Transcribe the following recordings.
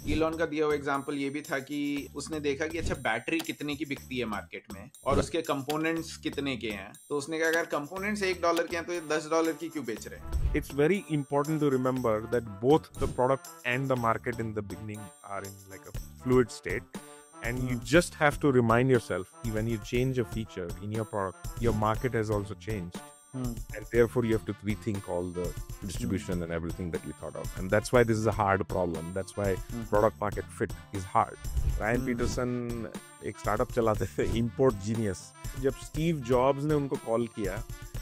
Elon का दिया हुआ एग्जांपल ये भी था कि उसने देखा कि अच्छा बैटरी कितने की बिकती है मार्केट में और उसके कंपोनेंट्स कितने के हैं, तो उसने कहा अगर कंपोनेंट्स $1 के हैं तो ये $10 की क्यों बेच रहे हैं। It's very important to remember that both the product and the market in the beginning are in like a fluid state, and you just have to remind yourself when you change a feature in your product, your market has also changed, and therefore you have to rethink all the distribution and everything that you thought of. And that's why this is a hard problem. That's why product market fit is hard. Ryan Peterson एक startup चलाते थे, import genius. जब Steve jobs ने उनको call किया,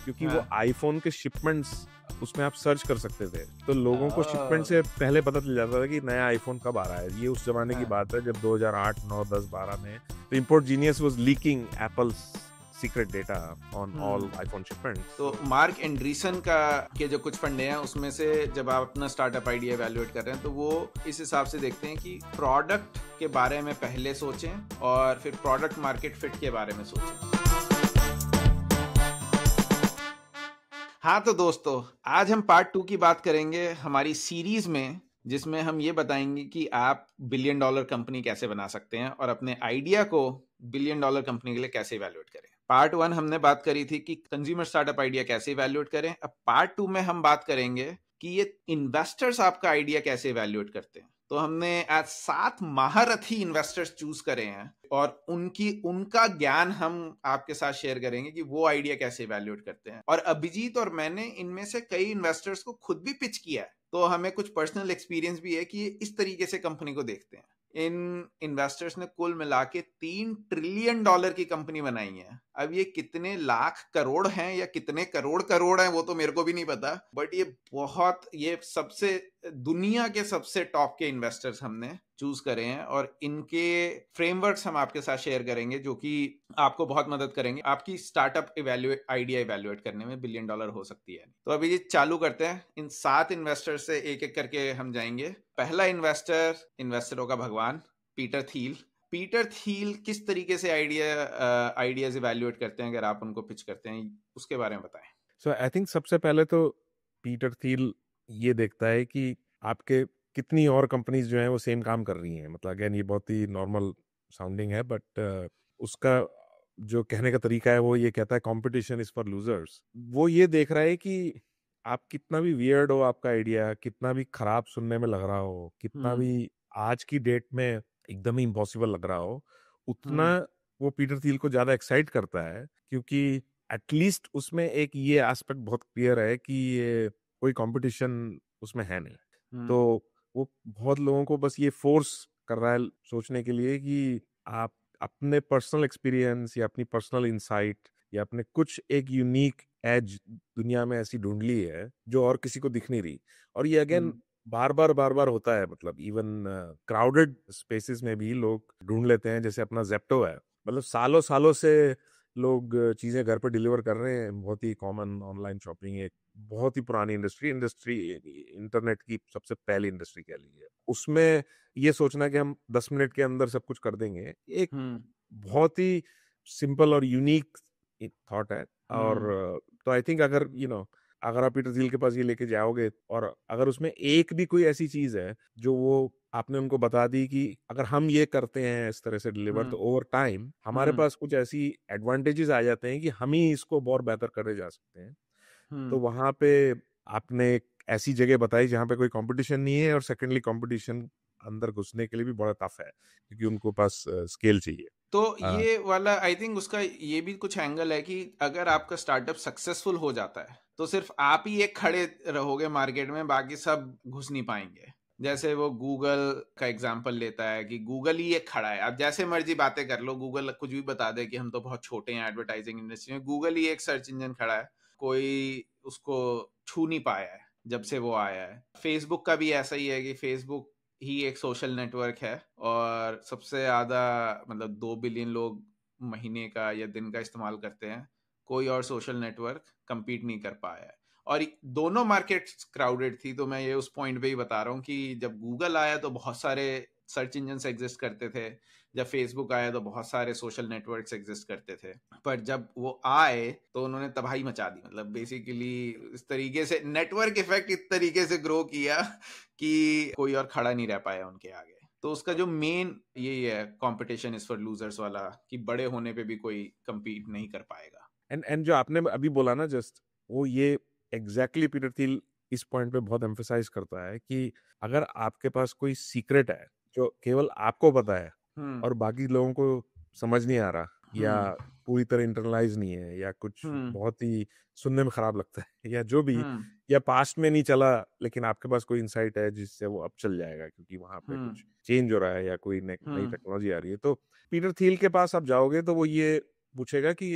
क्योंकि वो iPhone के शिपमेंट्स उसमें आप सर्च कर सकते थे, तो लोगों को शिपमेंट से पहले पता चल जाता था कि नया आईफोन कब आ रहा है। ये उस जमाने की बात है जब 2008, 9, 10, 12 में तो import genius was leaking apples secret data on all iPhone shipments. तो मार्क एंड्रीसन का के जो कुछ फंडे हैं उसमें से जब आप अपना स्टार्टअप आइडिया इवैल्यूएट कर रहे हैं तो वो इस हिसाब से देखते हैं कि प्रोडक्ट के बारे में पहले सोचें और फिर प्रोडक्ट मार्केट फिट के बारे में सोचें। हाँ तो दोस्तों, आज हम पार्ट 2 की बात करेंगे हमारी सीरीज में, जिसमें हम ये बताएंगे कि आप $1 बिलियन कंपनी कैसे बना सकते हैं और अपने आइडिया को $1 बिलियन कंपनी के लिए कैसे इवैल्यूएट करें। पार्ट 1 हमने बात करी थी कि कंज्यूमर स्टार्टअप आइडिया कैसे इवैल्यूएट करें। अब पार्ट 2 में हम बात करेंगे कि ये इन्वेस्टर्स आपका आइडिया कैसे इवैल्यूएट करते हैं। तो हमने आज 7 महारथी इन्वेस्टर्स चूज करे हैं और उनका ज्ञान हम आपके साथ शेयर करेंगे कि वो आइडिया कैसे इवैल्यूएट करते हैं। और अभिजीत और मैंने इनमें से कई इन्वेस्टर्स को खुद भी पिच किया है, तो हमें कुछ पर्सनल एक्सपीरियंस भी है कि ये इस तरीके से कंपनी को देखते हैं। इन इन्वेस्टर्स ने कुल मिला के $3 ट्रिलियन की कंपनी बनाई है। अब ये कितने लाख करोड़ हैं या कितने करोड़ हैं वो तो मेरे को भी नहीं पता, बट ये सबसे दुनिया के सबसे टॉप के इन्वेस्टर्स हमने चूज करे हैं और इनके फ्रेमवर्क्स हम आपके साथ शेयर करेंगे जो कि आपको बहुत मदद करेंगे आपकी स्टार्टअप आइडिया इवैल्यूएट करने में $1 बिलियन हो सकती है। तो अभी ये चालू करते हैं। इन 7 इन्वेस्टर से एक एक करके हम जाएंगे। पहला इन्वेस्टरों का भगवान, पीटर थील। पीटर थील किस तरीके से आइडियाज इवैल्यूएट करते हैं अगर आप उनको पिच करते हैं, उसके बारे में बताएं। सो आई थिंक सबसे पहले तो पीटर थील ये देखता है कि आपके कितनी और कंपनीज जो हैं वो सेम काम कर रही हैं। मतलब अगेन ये बहुत ही नॉर्मल साउंडिंग है, बट उसका जो कहने का तरीका है वो ये कहता है कंपटीशन इज फॉर लूजर्स। वो ये देख रहा है कि आप कितना भी वियर्ड हो आपका आइडिया, कितना भी खराब सुनने में लग रहा हो, कितना भी आज की डेट में एकदम ही इम्पॉसिबल लग रहा हो, उतना वो पीटर थील को ज्यादा एक्साइट करता है, क्योंकि एटलीस्ट उसमें एक ये एस्पेक्ट बहुत क्लियर है कि ये कोई कंपटीशन उसमें है नहीं। तो वो बहुत लोगों को बस ये फोर्स कर रहा है सोचने के लिए कि आप अपने पर्सनल एक्सपीरियंस या अपनी पर्सनल इंसाइट या अपने कुछ एक यूनिक एज दुनिया में ऐसी ढूंढ ली है जो और किसी को दिख नहीं रही। और ये अगेन बार बार होता है। मतलब इवन क्राउडेड स्पेसेस में भी लोग ढूंढ लेते हैं। जैसे अपना जेप्टो है, मतलब सालों सालों से लोग चीजें घर पर डिलीवर कर रहे हैं। बहुत ही कॉमन ऑनलाइन शॉपिंग, एक बहुत ही पुरानी इंडस्ट्री इंटरनेट की सबसे पहली इंडस्ट्री कह लीजिए। उसमें ये सोचना कि हम 10 मिनट के अंदर सब कुछ कर देंगे, एक बहुत ही सिंपल और यूनिक थॉट है। और तो आई थिंक अगर आप पीटर थील के पास ये लेके जाओगे और अगर उसमें एक भी कोई ऐसी चीज है जो वो आपने उनको बता दी कि अगर हम ये करते हैं इस तरह से डिलीवर, तो ओवर टाइम हमारे पास कुछ ऐसी एडवांटेजेस आ जाते हैं कि हम ही इसको बहुत बेहतर करे जा सकते हैं। तो वहां पे आपने एक ऐसी जगह बताई जहाँ पे कोई कंपटीशन नहीं है, और सेकेंडली कंपटीशन अंदर घुसने के लिए भी बड़ा टफ है क्योंकि उनको पास स्केल चाहिए। तो ये वाला आई थिंक उसका ये भी कुछ एंगल है कि अगर आपका स्टार्टअप सक्सेसफुल हो जाता है तो सिर्फ आप ही एक खड़े रहोगे मार्केट में, बाकी सब घुस नहीं पाएंगे। जैसे वो गूगल का एग्जांपल लेता है कि गूगल ही एक खड़ा है। आप जैसे मर्जी बातें कर लो, गूगल कुछ भी बता दे कि हम तो बहुत छोटे हैं एडवर्टाइजिंग इंडस्ट्री में, गूगल ही एक सर्च इंजन खड़ा है, कोई उसको छू नहीं पाया है जब से वो आया है। फेसबुक का भी ऐसा ही है कि फेसबुक ही एक सोशल नेटवर्क है और सबसे ज्यादा मतलब 2 बिलियन लोग महीने का या दिन का इस्तेमाल करते हैं। कोई और सोशल नेटवर्क compete नहीं कर पाया है और दोनों मार्केट्स क्राउडेड थी। तो मैं ये उस पॉइंट पे ही बता रहा हूँ कि जब गूगल आया तो बहुत सारे सर्च इंजन एग्जिस्ट करते थे, जब फेसबुक आया तो बहुत सारे सोशल नेटवर्क्स एग्जिस्ट करते थे, पर जब वो आए तो उन्होंने तबाही मचा दी। मतलब बेसिकली इस तरीके से नेटवर्क इफेक्ट इस तरीके से ग्रो किया कि कोई और खड़ा नहीं रह पाया उनके आगे। तो उसका जो मेन यही है, कंपटीशन इज फॉर लूजर्स वाला, कि बड़े होने पे भी कोई compete नहीं कर पाएगा। एंड जो आपने अभी बोला ना जस्ट, वो ये एग्जैक्टली पीटर थिल इस पॉइंट पे बहुत एम्फेसाइज करता है कि अगर आपके पास कोई सीक्रेट है जो केवल आपको पता है हम्म और बाकी लोगों को समझ नहीं आ रहा, या हम्म पूरी तरह इंटरनलाइज नहीं है, या कुछ हम्म बहुत ही सुनने में खराब लगता है, या जो भी, हम्म या पास्ट में नहीं चला लेकिन आपके पास कोई इंसाइट है जिससे वो अब चल जाएगा क्योंकि वहां पे हम्म कुछ चेंज हो रहा है या कोई नई हम्म टेक्नोलॉजी आ रही है, तो पीटर थिल के पास आप जाओगे तो वो ये पूछेगा कि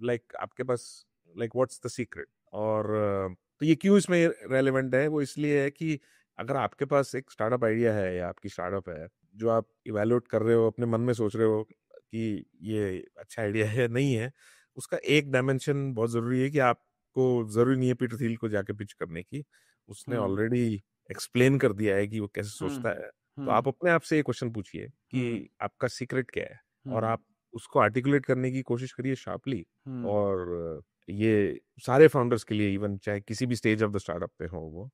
लाइक आपके पास, लाइक व्हाट्स द सीक्रेट। और तो ये क्यों इसमें रेलेवेंट है, वो इसलिए है कि अगर आपके पास एक स्टार्टअप आइडिया है या आपकी स्टार्टअप है जो आप इवेलुएट कर रहे हो, अपने मन में सोच रहे हो कि ये अच्छा आइडिया है या नहीं है, उसका एक डायमेंशन बहुत जरूरी है कि आपको जरूरी नहीं है पीटर थिल को जाके पिच करने की, उसने हम्म ऑलरेडी एक्सप्लेन कर दिया है कि वो कैसे हम्म सोचता है। तो हम्म आप अपने आप से ये क्वेश्चन पूछिए हम्म कि आपका सीक्रेट क्या है, और हम्म आप उसको आर्टिकुलेट करने की कोशिश करिए शार्पली। हम्म और ये सारे फाउंडर्स के लिए, इवन चाहे किसी भी स्टेज ऑफ द स्टार्टअप पे हो वो,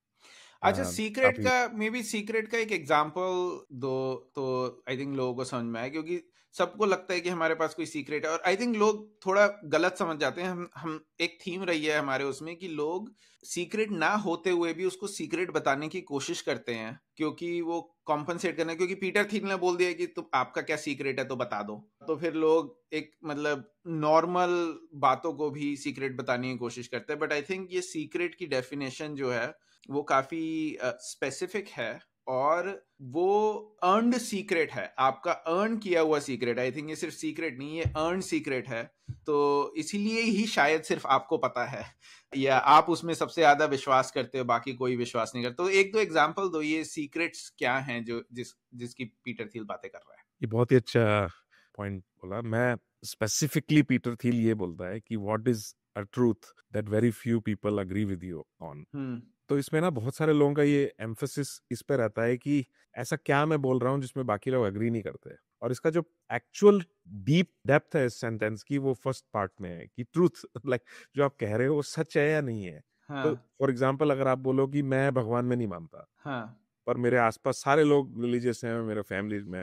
अच्छा, सीक्रेट काफी। का, मे बी सीक्रेट का एक एग्जांपल दो तो आई थिंक लोगों को समझ में आए, क्योंकि सबको लगता है कि हमारे पास कोई सीक्रेट है, और आई थिंक लोग थोड़ा गलत समझ जाते हैं। हम एक थीम रही है हमारे उसमें कि लोग सीक्रेट ना होते हुए भी उसको सीक्रेट बताने की कोशिश करते हैं, क्योंकि वो कॉम्पनसेट करना, क्योंकि पीटर थिल ने बोल दिया कि तुम, आपका क्या सीक्रेट है तो बता दो, तो फिर लोग एक मतलब नॉर्मल बातों को भी सीक्रेट बताने की कोशिश करते हैं। बट आई थिंक ये सीक्रेट की डेफिनेशन जो है वो काफी स्पेसिफिक है, और वो अर्नड सीक्रेट है, आपका अर्न किया हुआ सीक्रेट। आई थिंक ये सिर्फ सीक्रेट नहीं, ये अर्न सीक्रेट है, तो इसीलिए ही शायद सिर्फ आपको पता है, या आप उसमें सबसे ज्यादा विश्वास करते हो, बाकी कोई विश्वास नहीं करता। तो एक दो एग्जांपल दो, ये सीक्रेट्स क्या हैं जो जिसकी पीटर थिल बातें कर रहा है। ये बहुत ही अच्छा पॉइंट बोला। मैं स्पेसिफिकली पीटर थिल ये बोलता है कि what is a truth that very few people agree with you on. Hmm तो इसमें ना बहुत सारे लोगों का ये एम्फेसिस इस पे रहता है कि ऐसा क्या मैं बोल रहा हूँ जिसमें बाकी लोग एग्री नहीं करते, और इसका जो एक्चुअल डीप डेप्थ है इस सेंटेंस की, वो फर्स्ट पार्ट में है कि ट्रूथ लाइक जो आप कह रहे हो वो सच है या नहीं है। तो हाँ फॉर एग्जाम्पल अगर आप बोलो कि मैं भगवान में नहीं मानता, हाँ पर मेरे आसपास सारे लोग रिलीजियस हैं, मेरे फैमिली में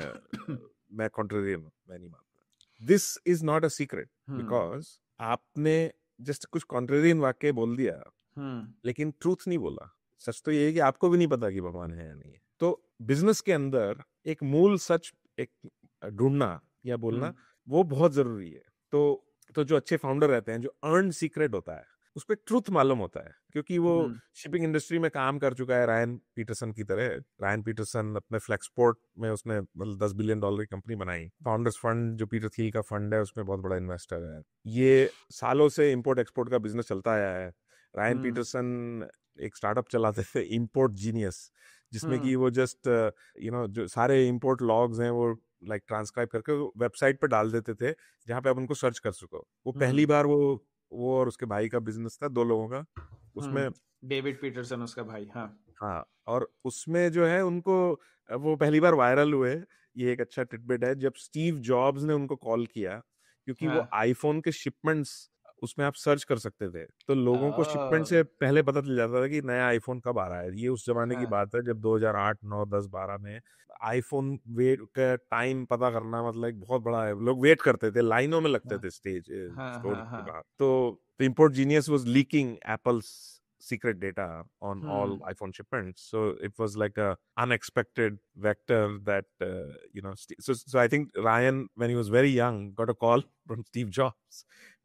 मैं कॉन्ट्रेरियन हूँ, मैं नहीं मानता, this is not a secret, hmm because आपने जस्ट कुछ कॉन्ट्रेरियन वाक्य बोल दिया हम्म लेकिन ट्रूथ नहीं बोला। सच तो ये है कि आपको भी नहीं पता कि भगवान है या नहीं है। तो बिजनेस के अंदर एक मूल सच एक ढूंढना या हम्म बोलना वो बहुत जरूरी है। तो जो अच्छे फाउंडर रहते हैं, जो अर्न सीक्रेट होता है उस पर ट्रूथ मालूम होता है, क्योंकि वो हम्म शिपिंग इंडस्ट्री में काम कर चुका है रायन पीटरसन की तरह। रायन पीटरसन अपने फ्लेक्सपोर्ट में उसने मतलब $10 बिलियन की कंपनी बनाई। फाउंडर्स फंड जो पीटर थिल का फंड है उसमें बहुत बड़ा इन्वेस्टर है। ये सालों से इंपोर्ट एक्सपोर्ट का बिजनेस चलता आया है। रायन हम्म पीटरसन एक स्टार्टअप चलाते थे इंपोर्ट जीनियस, जिसमें हम्म कि वो जस्ट जो सारे इंपोर्ट लॉग्स हैं वो लाइक ट्रांसक्राइब करके वेबसाइट पर डाल देते थे जहाँ पे आप उनको सर्च कर सको। वो हम्म पहली बार वो और उसके भाई का बिजनेस था, दो लोगों का उसमें। डेविड पीटरसन उसका भाई, हाँ। हाँ, और उसमें जो है उनको वो पहली बार वायरल हुए। ये एक अच्छा टिटबिट है, जब स्टीव जॉब्स ने उनको कॉल किया, क्योंकि वो हाँ आईफोन के शिपमेंट्स उसमें आप सर्च कर सकते थे, तो लोगों को शिपमेंट ओ, से पहले पता चल जाता था कि नया आईफोन कब आ रहा है। ये उस जमाने की हाँ बात है जब 2008 9 10 12 में आईफोन वेट का टाइम पता करना मतलब एक बहुत बड़ा है। लोग वेट करते थे, लाइनों में लगते हाँ थे स्टेज हाँ स्टोर हाँ के हाँ बाहर। तो import genius was leaking apples secret data on all hmm iPhone shipments. So it was like a unexpected vector that So I think Ryan, when he was very young, got a call from Steve Jobs,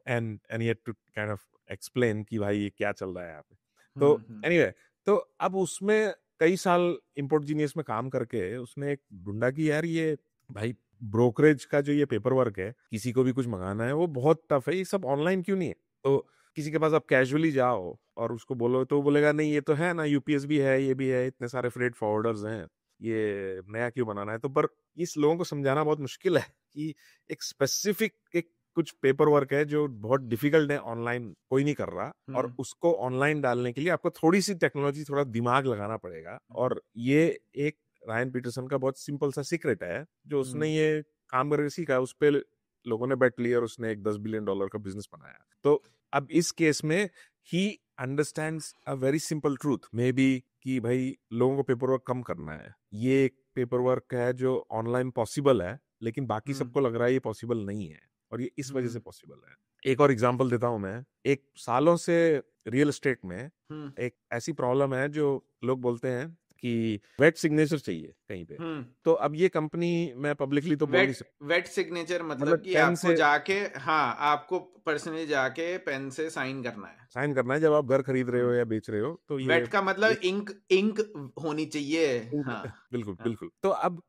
and he had to kind of explain कि भाई ये क्या चल रहा है यहाँ पे। तो हम्म anyway, तो अब उसमें कई साल इंपोर्ट जीनियस में काम करके उसने एक ढूंढा कि यार ये भाई ब्रोकरेज का जो ये पेपर वर्क है, किसी को भी कुछ मंगाना है वो बहुत टफ है, ये सब ऑनलाइन क्यों नहीं है। तो किसी के पास आप कैजुअली जाओ और उसको बोलो तो वो बोलेगा नहीं ये तो है ना, यूपीएस भी है, ये भी है, इतने सारे फ्रेट फॉरवर्डर्स हैं, ये नया क्यों बनाना है। तो पर इस लोगों को समझाना बहुत मुश्किल है कि एक स्पेसिफिक एक कुछ पेपर वर्क है जो बहुत डिफिकल्ट है, ऑनलाइन कोई नहीं कर रहा, और हम्म उसको ऑनलाइन डालने के लिए आपको थोड़ी सी टेक्नोलॉजी, थोड़ा दिमाग लगाना पड़ेगा। और ये एक रायन पीटरसन का बहुत सिंपल सा सीक्रेट है जो उसने हम्म ये काम करके सीखा, उस पर लोगों ने बेट लिया और उसने एक $10 बिलियन का बिजनेस बनाया। तो अब इस केस में he understands a very simple truth may be कि भाई लोगों को पेपर वर्क कम करना है, ये एक पेपर वर्क है जो ऑनलाइन पॉसिबल है, लेकिन बाकी हम्म सबको लग रहा है ये पॉसिबल नहीं है, और ये इस वजह से हम्म पॉसिबल है। एक और एग्जांपल देता हूं मैं। एक सालों से रियल एस्टेट में हम्म एक ऐसी प्रॉब्लम है जो लोग बोलते हैं कि वेट सिग्नेचर चाहिए कहीं पे। हम्म तो अब ये कंपनी, मैं पब्लिकली तो बोल नहीं वेट सकता, वेट सिग्नेचर मतलब मतलब कि पेन आपको से जाके, हाँ, आपको पर्सनली जाके पेन से साइन करना है। साइन करना है जब आप घर खरीद रहे हो हम्म या बेच रहे हो, तो वेट का ये मतलब इंक इंक होनी चाहिए। हाँ बिल्कुल हाँ बिल्कुल। तो अब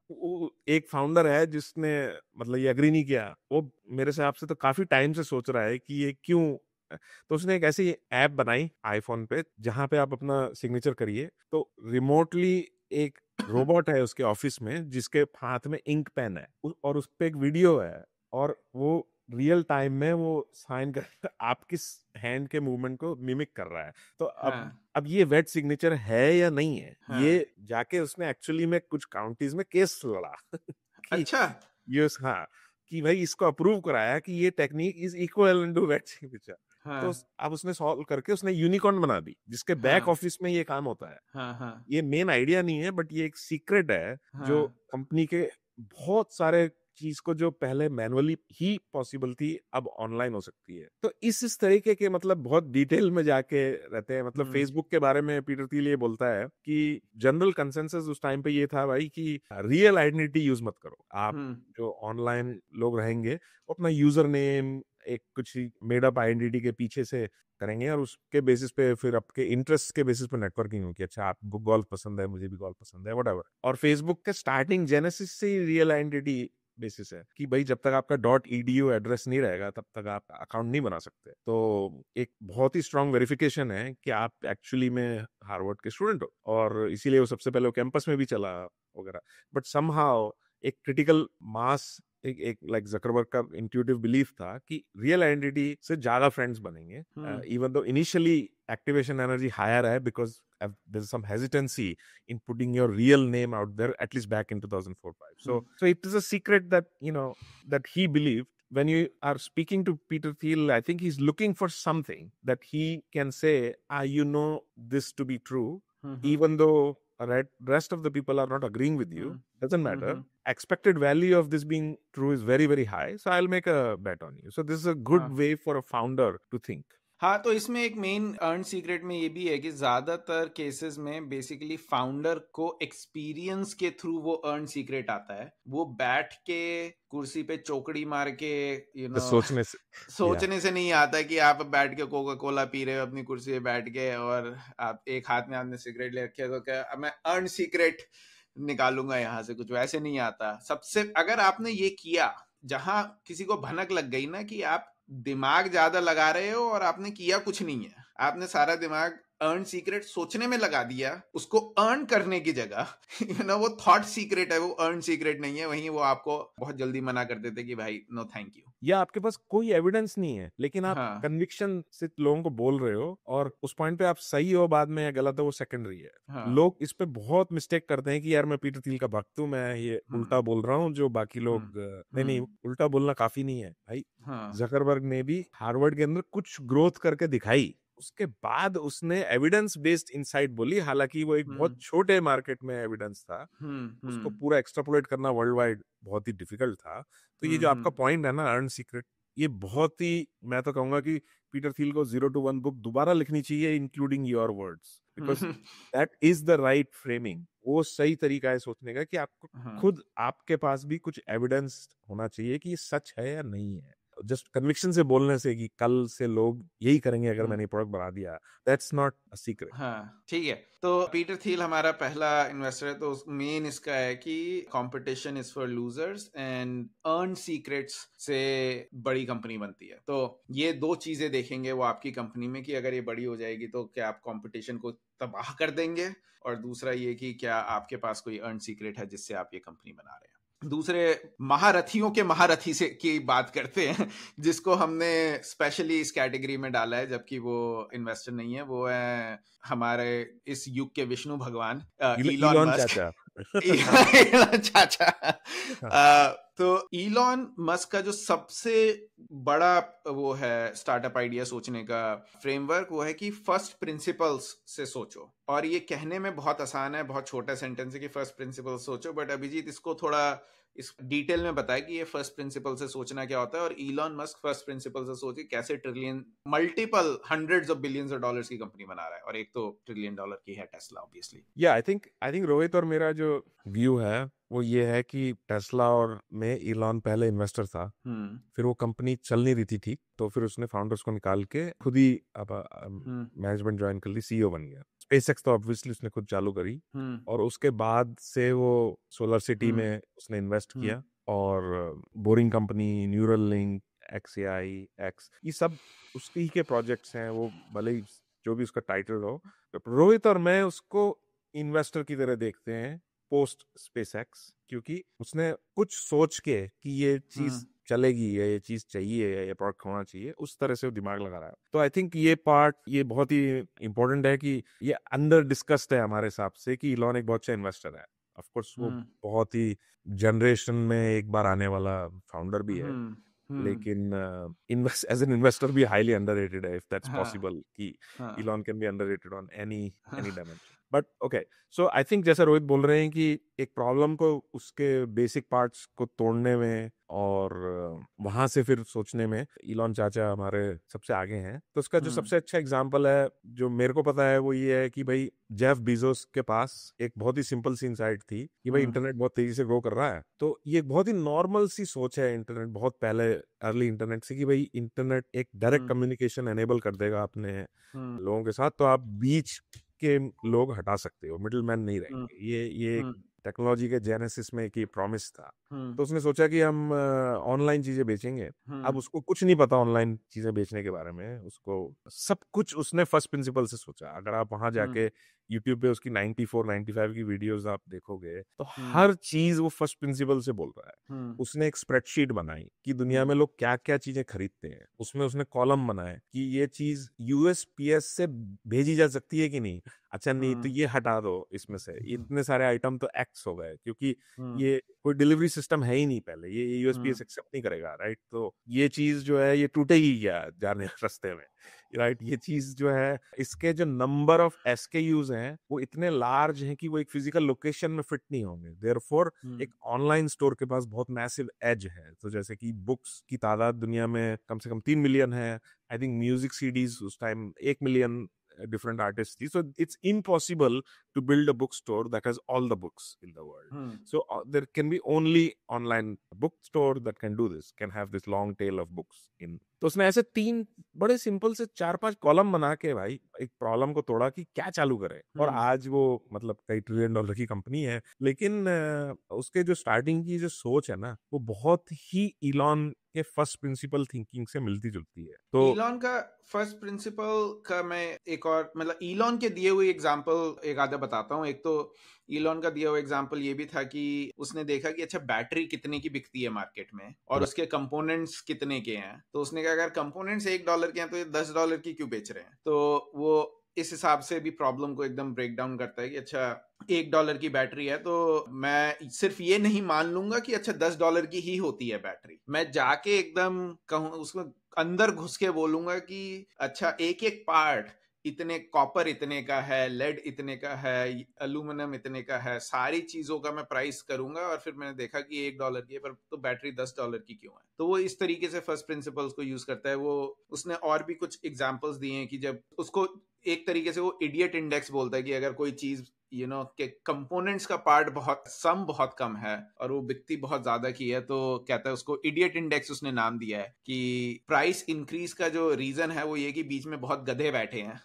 एक फाउंडर है जिसने मतलब ये एग्री नहीं किया, वो मेरे हिसाब से तो काफी टाइम से सोच रहा है कि ये क्यों। तो उसने एक ऐसी ऐप बनाई आईफोन पे जहां पे आप अपना सिग्नेचर करिए, तो रिमोटली एक रोबोट है उसके ऑफिस में जिसके हाथ में इंक पेन है, और उस पे एक वीडियो है, और वो रियल टाइम में वो साइन कर आपकी हैंड के मूवमेंट को मिमिक कर रहा है। तो हाँ अब ये वेट सिग्नेचर है या नहीं है, हाँ। ये जाके उसने एक्चुअली में कुछ काउंटीज में केस लड़ा कि अच्छा। ये, हाँ, कि भाई इसको अप्रूव कराया कि ये technique is equal to wet signature. तो हाँ अब उसने सॉल्व करके उसने यूनिकॉर्न बना दी जिसके बैक हाँ ऑफिस में ये काम होता है। हाँ हाँ ये मेन आइडिया नहीं है, बट ये एक सीक्रेट है जो हाँ कंपनी के बहुत सारे चीज को जो पहले मैनुअली ही पॉसिबल थी अब ऑनलाइन हो सकती है। तो इस तरीके के मतलब बहुत डिटेल में जाके रहते हैं। मतलब हम्म फेसबुक के बारे में पीटर थिल ये बोलता है कि जनरल कंसेंसस उस टाइम पे ये था भाई कि रियल आइडेंटिटी यूज मत करो आप। हम्म जो ऑनलाइन लोग रहेंगे वो अपना यूजर नेम एक कुछ मेड अप आइडेंटिटी के पीछे से करेंगे, और उसके बेसिस पे फिर आपके इंटरेस्ट के बेसिस पे नेटवर्किंग होगी। अच्छा, आपको गोल्फ पसंद है, मुझे भी गोल्फ पसंद है, व्हाटएवर। और फेसबुक के स्टार्टिंग जेनेसिस से ही रियल आइडेंटिटी बेसिस है कि भाई जब तक आपका .edu एड्रेस नहीं रहेगा तब तक आप अकाउंट नहीं बना सकते। तो एक बहुत ही स्ट्रांग वेरिफिकेशन है कि आप एक्चुअली में हार्वर्ड के स्टूडेंट हो, और इसीलिए वो सबसे पहले वो कैंपस में भी चला वगैरह। बट समहाउ एक क्रिटिकल मास, एक लाइक जकरबर्ग का इंट्यूटिव बिलीफ था कि रियल आइडेंटिटी से ज्यादा फ्रेंड्स बनेंगे, hmm even though initially activation energy higher है because there's some hesitancy in putting your real name out there, at least back in 2004-5. Hmm So it is a secret that that he believed. When you are speaking to Peter Thiel, I think he's looking for something that he can say, this to be true, hmm even though rest of the people are not agreeing with you. Hmm Doesn't hmm matter. Hmm, Expected value of this being true is very, very high. So I'll make a bet on you. So this is a good हाँ way for a founder to think. हाँ। तो इसमें एक main earn secret में ये भी है कि ज्यादातर केसेस में बेसिकली फाउंडर को एक्सपीरियंस के थ्रू वो अर्न सीक्रेट आता है। वो बैठ के कुर्सी पे चौकड़ी मार के The सोचने से, yeah. सोचने से नहीं आता कि आप बैठ के कोका कोला पी रहे हो अपनी कुर्सी पे बैठ के, और आप एक हाथ में आपने सिगरेट ले रखे, तो क्या अब मैं अर्न सीक्रेट निकालूंगा यहाँ से, कुछ वैसे नहीं आता। सबसे अगर आपने ये किया, जहां किसी को भनक लग गई ना कि आप दिमाग ज्यादा लगा रहे हो और आपने किया कुछ नहीं है, आपने सारा दिमाग अर्न सीक्रेट सोचने में लगा दिया उसको अर्न करने की जगह वो थॉट सीक्रेट है, वो अर्न सीक्रेट नहीं है, वहीं वो आपको बहुत जल्दी मना कर देते कि भाई नो थैंक यू। या आपके पास कोई एविडेंस नहीं है लेकिन आप हाँ कन्विक्शन से लोगों को बोल रहे हो, और उस पॉइंट पे आप सही हो बाद में या गलत हो वो सेकेंडरी है। हाँ लोग इस पे बहुत मिस्टेक करते हैं कि यार मैं पीटर थिल का भक्त हूं, मैं ये उल्टा बोल रहा हूं जो बाकी लोग नहीं नहीं, उल्टा बोलना काफी नहीं है भाई। हाँ जकरबर्ग ने भी हार्वर्ड के अंदर कुछ ग्रोथ करके दिखाई, उसके बाद उसने एविडेंस बेस्ड इनसाइट बोली। हालांकि वो एक बहुत छोटे मार्केट में एविडेंस था, उसको पूरा एक्सट्रापोलेट करना वर्ल्ड वाइड बहुत ही डिफिकल्ट था। तो ये जो आपका पॉइंट है ना अर्न सीक्रेट, ये बहुत ही, मैं तो कहूंगा कि पीटर थिल को 0 to 1 बुक दोबारा लिखनी चाहिए including your words, because that is the right framing. वो सही तरीका है सोचने का कि आपको खुद आपके पास भी कुछ एविडेंस होना चाहिए कि ये सच है या नहीं है। जस्ट कन्विक्शन से बोलने से कि कल से लोग यही करेंगे अगर मैंने प्रोडक्ट बना दिया, दैट्स नॉट अ सीक्रेट। हाँ ठीक है। तो पीटर थिल हमारा पहला इन्वेस्टर है, तो मेन इसका है कि competition is for losers and earn secrets से बड़ी कंपनी बनती है। तो ये दो चीजें देखेंगे वो आपकी कंपनी में कि अगर ये बड़ी हो जाएगी तो क्या आप कंपटीशन को तबाह कर देंगे, और दूसरा ये कि क्या आपके पास कोई अर्न सीक्रेट है जिससे आप ये कंपनी बना रहे हैं। दूसरे महारथियों के महारथी से की बात करते हैं जिसको हमने स्पेशली इस कैटेगरी में डाला है, जबकि वो इन्वेस्टर नहीं है, वो है हमारे इस युग के विष्णु भगवान इलॉन इलॉन मस्क। चाचा। चाचा। तो इलॉन मस्क का जो सबसे बड़ा वो है स्टार्टअप आइडिया सोचने का फ्रेमवर्क, वो है कि फर्स्ट प्रिंसिपल्स से सोचो। और ये कहने में बहुत आसान है, बहुत छोटा सेंटेंस है कि फर्स्ट प्रिंसिपल सोचो, बट अभिजीत इसको थोड़ा इस डिटेल में बताया कि ये फर्स्ट प्रिंसिपल से सोचना क्या होता है, और इलॉन मस्क फर्स्ट प्रिंसिपल से सोच के कैसे trillion, multiple hundreds of billions of dollars की कंपनी बना रहा है, और एक तो ट्रिलियन डॉलर की है टेस्ला ऑब्वियसली। या आई थिंक रोहित और मेरा जो व्यू है वो ये है कि टेस्ला और में इलॉन पहले इन्वेस्टर था, फिर वो कंपनी चल नहीं रही थी ठीक, तो फिर उसने फाउंडर्स को निकाल के खुद ही अब मैनेजमेंट ज्वाइन कर ली, सीईओ बन गया। स्पेसएक्स तो ऑब्वियसली उसने खुद चालू करी, और उसके बाद से वो सोलर सिटी में उसने इन्वेस्ट किया, और boring company, neural link, XAI, x, ये सब उसके ही के प्रोजेक्ट्स हैं। वो भले ही जो भी उसका टाइटल हो, रोहित और मैं उसको इन्वेस्टर की तरह देखते हैं पोस्ट स्पेसएक्स, क्योंकि उसने कुछ सोच के कि ये चीज चलेगी, ये चीज चाहिए, ये प्रोडक्ट होना चाहिए, उस तरह से वो दिमाग लगा रहा है। तो आई थिंक ये पार्ट ये बहुत ही इंपॉर्टेंट है कि ये अंडर डिस्कस्ड है हमारे हिसाब से कि इलॉन एक बहुत अच्छा इन्वेस्टर है। ऑफ कोर्स वो बहुत ही जनरेशन में एक बार आने वाला फाउंडर भी है, लेकिन एज एन इन्वेस्टर भी हाईली अंडररेटेड है, इफ दैट्स पॉसिबल, कि Elon can be underrated on any dimension. But okay, so I think जैसा रोहित बोल रहे हैं कि एक प्रॉब्लम को उसके बेसिक पार्ट्स को तोड़ने में और वहां से फिर सोचने में इलॉन चाचा हमारे सबसे आगे हैं। तो उसका जो सबसे अच्छा एग्जांपल है जो मेरे को पता है वो ये है कि भाई जेफ बीजोस के पास एक बहुत ही सिंपल सी इनसाइट थी कि भाई इंटरनेट बहुत तेजी से ग्रो कर रहा है। तो ये बहुत ही नॉर्मल सी सोच है इंटरनेट बहुत पहले अर्ली इंटरनेट से, कि भाई इंटरनेट एक डायरेक्ट कम्युनिकेशन एनेबल कर देगा अपने लोगों के साथ, तो आप बीच के लोग हटा सकते हो, मिडिल मैन नहीं रहेंगे। ये टेक्नोलॉजी के जेनेसिस में एक प्रॉमिस था। तो उसने सोचा कि हम ऑनलाइन चीजें बेचेंगे। अब उसको कुछ नहीं पता ऑनलाइन चीजें बेचने के बारे में, उसको सब कुछ उसने फर्स्ट प्रिंसिपल से सोचा। अगर आप वहां जाके यूट्यूब पे उसकी 94-95 की वीडियोस आप देखोगे तो हर चीज वो फर्स्ट प्रिंसिपल से बोल रहा है। उसने एक स्प्रेडशीट बनाई कि दुनिया में लोग क्या क्या चीजें खरीदते हैं, उसमें उसने कॉलम बनाए कि ये चीज यूएसपीएस से भेजी जा सकती है कि नहीं, अच्छा नहीं तो ये हटा दो, इसमें से इतने सारे आइटम तो एक्स हो गए, क्योंकि ये कोई डिलीवरी सिस्टम है ही नहीं पहले, ये यूएसपीएस एक्सेप्ट नहीं करेगा, राइट। तो ये चीज जो है ये टूटेगी क्या जाने रास्ते में, राइट। ये चीज जो है इसके जो नंबर ऑफ SKUs हैं वो इतने लार्ज हैं कि वो एक फिजिकल लोकेशन में फिट नहीं होंगे, देयरफॉर एक ऑनलाइन स्टोर के पास बहुत मैसिव एज है। तो जैसे कि बुक्स की तादाद दुनिया में कम से कम 3 मिलियन है, आई थिंक म्यूजिक सीडीज उस टाइम 1 मिलियन different artists थी, so it's impossible to build a bookstore that has all the books in the world. So there can be only online bookstore that can do this, can have this long tail of books in. तो उसने ऐसे 3 बड़े simple से 4-5 column बना के भाई एक problem को तोड़ा कि क्या चालू करे, और आज वो मतलब कई ट्रिलियन डॉलर की कंपनी है। लेकिन उसके जो स्टार्टिंग की जो सोच है ना वो बहुत ही इलॉन के फर्स्ट प्रिंसिपल थिंकिंग से मिलती जुलती है। तो इलॉन का फर्स्ट प्रिंसिपल का मैं एक और मतलब इलॉन के दिए हुए एग्जांपल एक आधा बताता हूँ। एक तो इलॉन का दिया हुआ एग्जांपल ये भी था कि उसने देखा कि अच्छा बैटरी कितने की बिकती है मार्केट में और उसके कंपोनेंट्स कितने के हैं, तो उसने कहा अगर कंपोनेंट्स $1 के हैं तो ये $10 की क्यों बेच रहे हैं। तो वो इस हिसाब से भी प्रॉब्लम को एकदम ब्रेक डाउन करता है कि अच्छा $1 की बैटरी है तो मैं सिर्फ ये नहीं मान लूंगा कि अच्छा $10 की ही होती है बैटरी, मैं जाके एकदम कहूँ उसको अंदर घुस के बोलूंगा कि अच्छा एक एक पार्ट इतने, कॉपर इतने का है, लेड इतने का है, एल्यूमिनियम इतने का है, सारी चीजों का मैं प्राइस करूंगा और फिर मैंने देखा कि $1 की है पर तो बैटरी $10 की क्यों है। तो वो इस तरीके से फर्स्ट प्रिंसिपल्स को यूज करता है। वो उसने और भी कुछ एग्जांपल्स दिए हैं कि जब उसको एक तरीके से वो इडियट इंडेक्स बोलता है कि अगर कोई चीज के कंपोनेंट्स का पार्ट बहुत कम है और वो बिकती बहुत ज्यादा की है, तो कहता है उसको इडियट इंडेक्स उसने नाम दिया है कि प्राइस इंक्रीज का जो रीजन है वो ये कि बीच में बहुत गधे बैठे हैं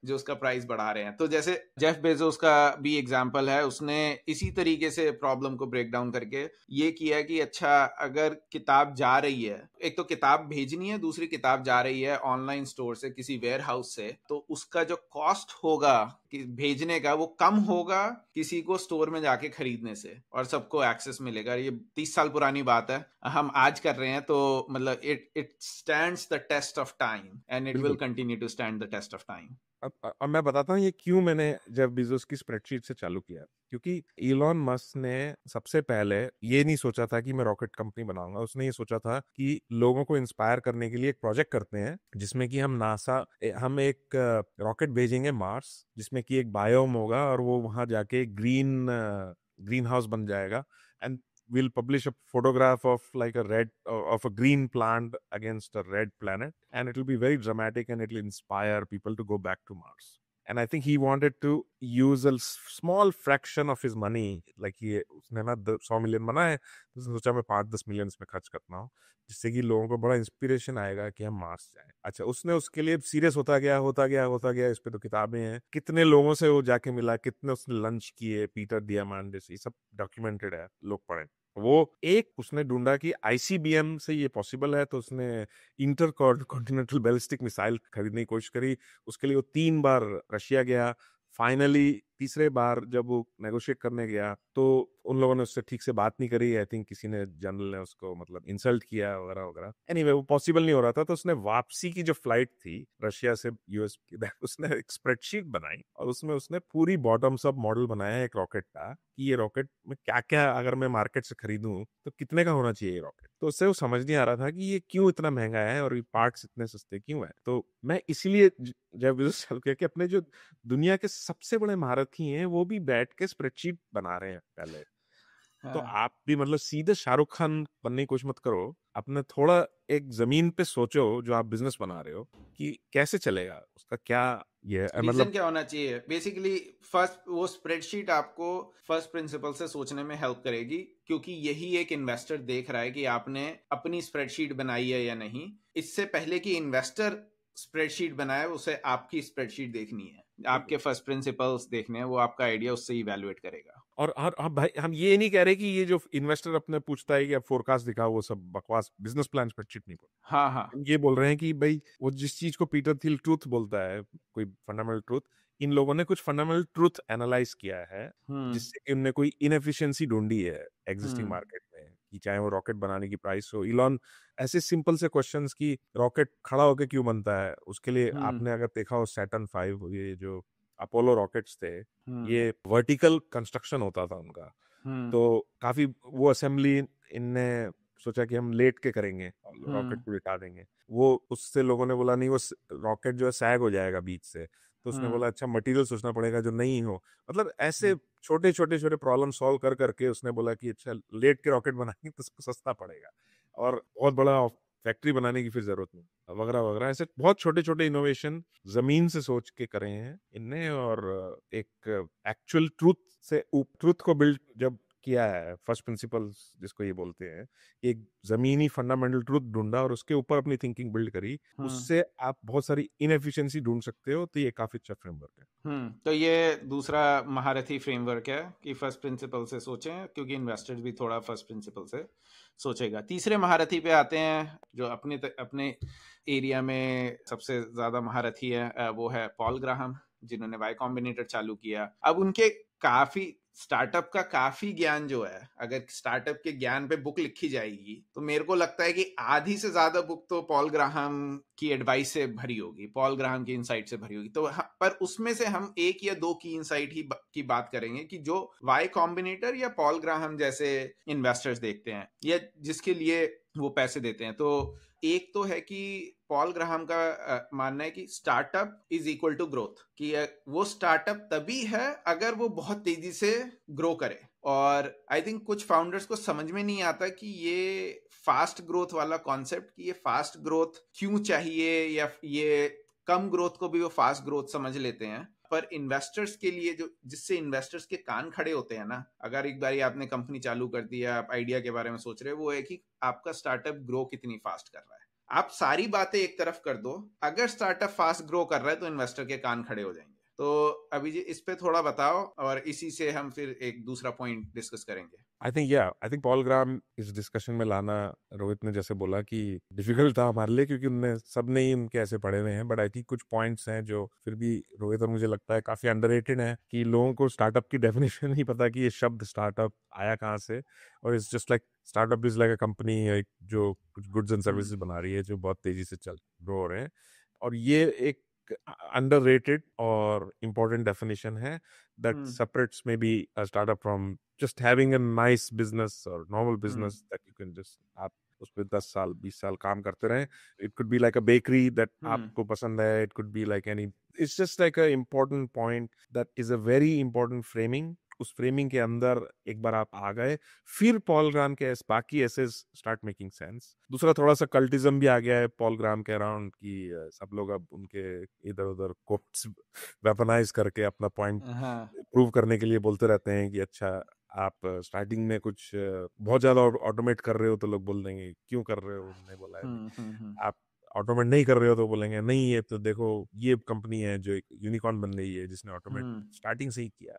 जो उसका प्राइस बढ़ा रहे हैं। तो जैसे जेफ बेजोस का भी एग्जांपल है, उसने इसी तरीके से प्रॉब्लम को ब्रेक डाउन करके ये किया कि अच्छा अगर किताब जा रही है, एक तो किताब भेजनी है, दूसरी किताब जा रही है ऑनलाइन स्टोर से किसी वेयर हाउस से, तो उसका जो कॉस्ट होगा कि भेजने का वो कम होगा किसी को स्टोर में जाके खरीदने से और सबको एक्सेस मिलेगा। ये 30 साल पुरानी बात है, हम आज कर रहे हैं, तो मतलब it stands the test of time and it will continue to stand the test of time. अब मैं बताता हूँ ये क्यों मैंने जेफ बेजोस की स्प्रेडशीट से चालू किया। क्योंकि इलॉन मस्क ने सबसे पहले ये नहीं सोचा था कि मैं रॉकेट कंपनी बनाऊंगा, उसने ये सोचा था कि लोगों को इंस्पायर करने के लिए एक प्रोजेक्ट करते हैं जिसमें कि हम एक रॉकेट भेजेंगे मार्स, जिसमें कि एक बायोम होगा और वो वहां जाके ग्रीन हाउस बन जाएगा, and we'll publish a photograph of like a red of a green plant against a red planet, and it will be very dramatic and it will inspire people to go back to Mars. And I think he wanted to use a small fraction of his money, like he उसने ना 100 million बनाए, तो उसने सोचा मैं 5-10 million इसमें खर्च करता हूँ, जिससे कि लोगों को बड़ा इंस्पिरेशन आएगा कि हम मार्स जाएं। अच्छा, उसने उसके लिए सीरियस होता गया, इस पे तो किताबें हैं, कितने लोगों से वो जाके मिला, कितने उसने लंच किए, पीटर डियामांडिस, ये सब डॉक्यूमेंटेड है, लोग पढ़ें। वो एक उसने ढूंढा कि आईसीबीएम से ये पॉसिबल है, तो उसने इंटर कॉन्टिनेंटल बैलिस्टिक मिसाइल खरीदने की कोशिश करी। उसके लिए वो 3 बार रशिया गया। फाइनली तीसरे बार जब वो नेगोशिएट करने गया तो उन लोगों ने उससे ठीक से बात नहीं करी। आई थिंक किसी ने, जनरल ने उसको मतलब इंसल्ट किया वगैरह वगैरह। एनीवे वो पॉसिबल नहीं हो रहा था, तो उसने वापसी की जो फ्लाइट थी रशिया से यूएस की, उसने एक स्प्रेडशीट बनाई और उसमें उसने पूरी बॉटम्स अप मॉडल बनाया एक रॉकेट का, कि ये रॉकेट में क्या क्या अगर मैं मार्केट से खरीदूं तो कितने का होना चाहिए ये रॉकेट। तो उससे वो समझ नहीं आ रहा था कि ये क्यों इतना महंगा है और ये पार्ट्स इतने सस्ते क्यों है। तो मैं इसीलिए जब चालू किया कि अपने जो दुनिया के सबसे बड़े महारथी हैं वो भी बैठ के स्प्रेडशीट बना रहे हैं पहले। तो हाँ। आप भी मतलब सीधे शाहरुख खान बनने की कोशिश मत करो, अपने थोड़ा एक जमीन पे सोचो जो आप बिजनेस बना रहे हो कि कैसे चलेगा, उसका क्या ये है, रीजन मतलब। क्या होना चाहिए बेसिकली। फर्स्ट वो स्प्रेडशीट आपको फर्स्ट प्रिंसिपल से सोचने में हेल्प करेगी, क्योंकि यही एक इन्वेस्टर देख रहा है कि आपने अपनी स्प्रेडशीट बनाई है या नहीं। इससे पहले कि इन्वेस्टर स्प्रेडशीट बनाए, उसे आपकी स्प्रेडशीट देखनी है, आपके फर्स्ट प्रिंसिपल्स देखने हैं, वो आपका आइडिया उससे इवेलुएट करेगा। और हम भाई हम ये नहीं कह रहे कि ये जो इन्वेस्टर अपने पूछता है कि अब फोरकास्ट दिखाओ, वो सब बकवास, बिजनेस प्लान स्प्रेडशीट नहीं बोल। हाँ हाँ। हम ये बोल रहे हैं कि भाई वो जिस चीज को पीटर थिल ट्रूथ बोलता है, कोई फंडामेंटल ट्रूथ, इन लोगों ने कुछ फंडामेंटल ट्रूथ एनालाइज किया है, हम्म जिससे कि उनने कोई इनएफिशिएंसी ढूंढी है एग्जिस्टिंग हम्म मार्केट में, कि चाहे वो रॉकेट बनाने की प्राइस हो। इलॉन ऐसे सिंपल से क्वेश्चंस की, रॉकेट खड़ा होकर क्यों बनता है, उसके लिए हम्म आपने अगर देखा हो सैटर्न 5, ये जो अपोलो रॉकेट्स थे, हम्म ये वर्टिकल कंस्ट्रक्शन होता था उनका। हम्म तो काफी वो असेंबली इनने सोचा कि हम लेट के करेंगे, रॉकेट हम्म को लिटा देंगे। वो उससे लोगों ने बोला नहीं, वो रॉकेट जो है सैग हो जाएगा बीच से। तो उसने हम्म बोला अच्छा मटेरियल सोचना पड़ेगा जो नहीं हो। मतलब ऐसे हम्म छोटे छोटे प्रॉब्लम सॉल्व कर करके उसने बोला कि अच्छा लेट के रॉकेट बनाएंगे तो उसको सस्ता पड़ेगा और बहुत बड़ा फैक्ट्री बनाने की फिर जरूरत नहीं, वगैरह वगैरह। ऐसे बहुत छोटे छोटे इनोवेशन जमीन से सोच के करे हैं इनने। और एक एक्चुअल ट्रूथ को बिल्ड जब किया है, फर्स्ट प्रिंसिपल्स जिसको ये बोलते हैं, एक जमीनी फंडामेंटल ट्रूथ ढूंढा और उसके ऊपर अपनी थिंकिंग बिल्ड करी, हम्म उससे आप बहुत सारी इनएफिशिएंसी ढूंढ सकते हो। तो ये काफी अच्छा फ्रेमवर्क है। तो ये दूसरा महारथी फ्रेमवर्क है कि फर्स्ट प्रिंसिपल से सोचें, क्योंकि इन्वेस्टर्स भी थोड़ा फर्स्ट प्रिंसिपल से सोचेगा। तीसरे महारथी पे आते हैं जो अपने एरिया में सबसे ज्यादा महारथी है, वो है पॉल ग्राहम, जिन्होंने वाई कॉम्बिनेटर चालू किया। अब उनके काफी स्टार्टअप का काफी ज्ञान जो है, अगर स्टार्टअप के ज्ञान पे बुक लिखी जाएगी तो मेरे को लगता है कि आधी से ज्यादा बुक तो पॉल ग्राहम की एडवाइस से भरी होगी, पॉल ग्राहम की इनसाइट से भरी होगी। तो पर उसमें से हम एक या दो की इनसाइट ही की बात करेंगे कि जो वाई कॉम्बिनेटर या पॉल ग्राहम जैसे इन्वेस्टर्स देखते हैं या जिसके लिए वो पैसे देते हैं। तो एक तो है कि पॉल ग्राहम का मानना है कि startup is equal to growth, कि वो स्टार्टअप तभी है अगर वो बहुत तेजी से ग्रो करे। और आई थिंक कुछ फाउंडर्स को समझ में नहीं आता कि ये फास्ट ग्रोथ वाला कॉन्सेप्ट, कि ये फास्ट ग्रोथ क्यों चाहिए, या ये कम ग्रोथ को भी वो फास्ट ग्रोथ समझ लेते हैं। पर इन्वेस्टर्स के लिए, जो जिससे इन्वेस्टर्स के कान खड़े होते हैं ना, अगर एक बार आपने कंपनी चालू कर दिया, आप आइडिया के बारे में सोच रहे हो, वो है कि आपका स्टार्टअप ग्रो कितनी फास्ट कर रहा है। आप सारी बातें एक तरफ कर दो, अगर स्टार्टअप फास्ट ग्रो कर रहा है तो इन्वेस्टर के कान खड़े हो जाएंगे। तो अभी जी इस पे थोड़ा बताओ, और इसी से हम फिर एक दूसरा पॉइंट डिस्कस करेंगे। आई थिंक पॉल ग्राम इस डिस्कशन में लाना, रोहित ने जैसे बोला कि डिफिकल्ट था हमारे लिए, क्योंकि उनने सबने ही उनके ऐसे पढ़े हुए हैं। बट आई थिंक कुछ पॉइंट्स हैं जो फिर भी रोहित और मुझे लगता है काफी अंडररेटेड है, कि लोगों को स्टार्टअप की डेफिनेशन नहीं पता कि ये शब्द स्टार्टअप आया कहाँ से। और it's just like startup is like a company जो कुछ गुड्स एंड हम्म सर्विसेज बना रही है जो बहुत तेजी से चल ग्रो हो रहे हैं। और ये एक underrated और important definition है that hmm separates maybe a startup from just having a nice business or normal hmm business that you can just आप उस पे 10 साल 20 साल काम करते रहें. It could be like a bakery that हम्म आपको पसंद है. It could be like any. It's just like a important point that is a very important framing. उस फ्रेमिंग के अंदर एक बार आप आ गए, फिर पॉल ग्राम के बाकी ऐसे स्टार्ट मेकिंग सेंस. दूसरा थोड़ा सा कल्टिज्म भी आ गया है पॉल ग्राम के अराउंड कि सब लोग अब उनके इधर उधर कोट्स वेपनाइज करके अपना पॉइंट हाँ प्रूव करने के लिए बोलते रहते हैं कि अच्छा आप स्टार्टिंग में कुछ बहुत ज्यादा ऑटोमेट कर रहे हो तो लोग बोल देंगे क्यों कर रहे हो, उन्होंने बोला है हम्म आप ऑटोमेट नहीं कर रहे हो तो बोलेंगे नहीं ये तो देखो ये कंपनी है जो एक यूनिकॉर्न बन रही है जिसने ऑटोमेट हम्म स्टार्टिंग से ही किया.